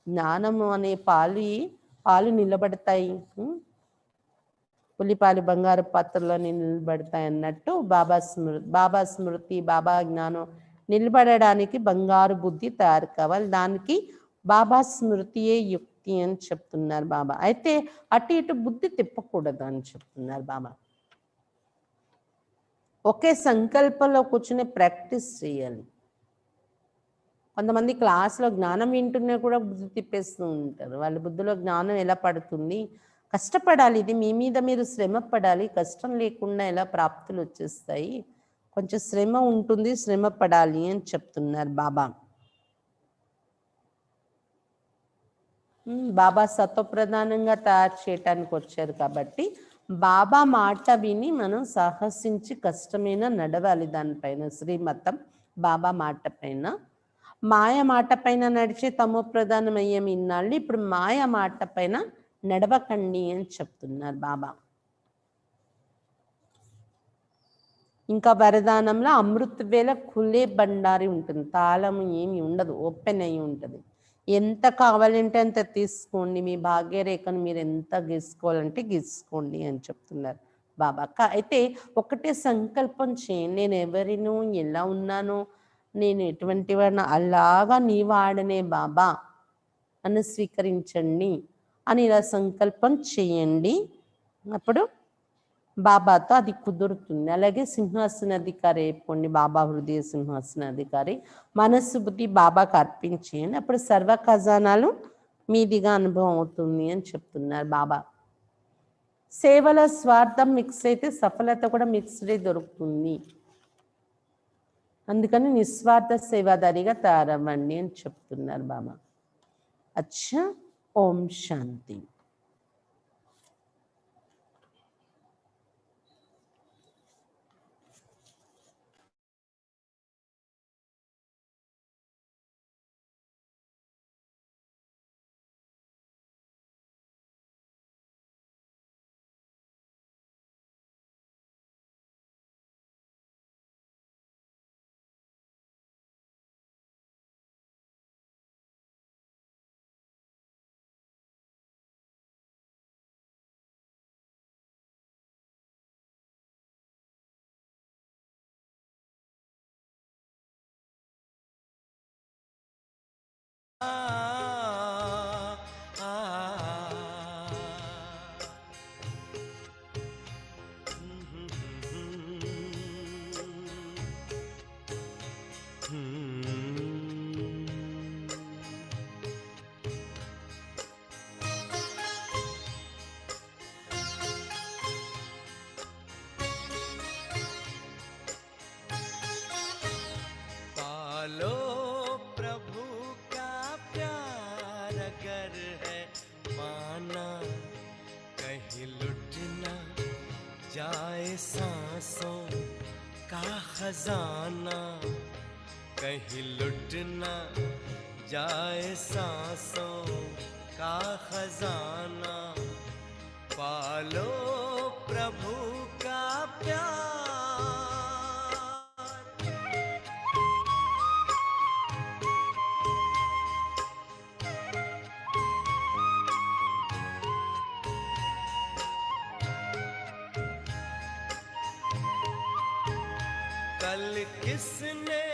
జ్ఞానము అనే పాలు నిలబడతాయి. పులిపాలు బంగారు పాత్రలో నిలబడతాయి అన్నట్టు బాబా స్మృతి బాబా జ్ఞానం నిలబడడానికి బంగారు బుద్ధి తయారు కావాలి. దానికి బాబా స్మృతియే యుక్తి అని చెప్తున్నారు బాబా. అయితే అటు ఇటు బుద్ధి తిప్పకూడదు అని చెప్తున్నారు బాబా. ఒకే సంకల్పంలో కూర్చుని ప్రాక్టీస్ చేయాలి. కొంతమంది క్లాస్లో జ్ఞానం వింటున్నా కూడా బుద్ధి తిప్పేస్తూ ఉంటారు. వాళ్ళ బుద్ధిలో జ్ఞానం ఎలా పడుతుంది? కష్టపడాలి, ఇది మీ మీద మీరు శ్రమ పడాలి. కష్టం లేకుండా ఎలా ప్రాప్తులు వచ్చేస్తాయి? కొంచెం శ్రమ ఉంటుంది, శ్రమ పడాలి అని చెప్తున్నారు బాబా. బాబా సత్వప్రధానంగా తయారు చేయటానికి వచ్చారు కాబట్టి బాబా మాట విని మనం సాహసించి కష్టమైన నడవాలి దానిపైన. శ్రీమతం బాబా మాట పైన, మాయ మాట పైన నడిచే తమో ప్రధానమయ్యాం ఇన్నాళ్ళు, ఇప్పుడు మాయ మాట పైన నడవకండి అని చెప్తున్నారు బాబా. ఇంకా వరదానంలో అమృత వేళ ఖుల్లే బండారి ఉంటుంది, తాళం ఏమి ఉండదు, ఓపెన్ అయి ఉంటుంది. ఎంత కావాలంటే అంత తీసుకోండి, మీ భాగ్యరేఖను మీరు ఎంత గీసుకోవాలంటే గీసుకోండి అని చెప్తున్నారు బాబా. అయితే ఒకటే సంకల్పం చేయండి, నేను ఎవరినో ఎలా ఉన్నానో, నేను ఎటువంటి వాడిని, అలాగా నీ వాడనే బాబా అని స్వీకరించండి అని ఇలా సంకల్పం చేయండి. అప్పుడు బాబాతో అది కుదురుతుంది. అలాగే సింహాసనాధికారి అయిపోండి, బాబా హృదయ సింహాసనాధికారి. మనస్సు బుద్ధి బాబాకు అర్పించేయండి, అప్పుడు సర్వ ఖజానాలు మీదిగా అనుభవం అవుతుంది అని చెప్తున్నారు బాబా. సేవలో స్వార్థం మిక్స్ అయితే సఫలత కూడా మిక్స్డే దొరుకుతుంది. అందుకని నిస్వార్థ సేవాదారిగా తయారవ్వండి అని చెప్తున్నారు బాబా. అచ్చా, ఓం శాంతి. पालो प्रभु का प्यार अगर है पाना, कहीं लुट न जाए सांसों का खजाना, कहीं लुट न जाए सांसों का खजाना। पालो प्रभु का प्यार। कल किसने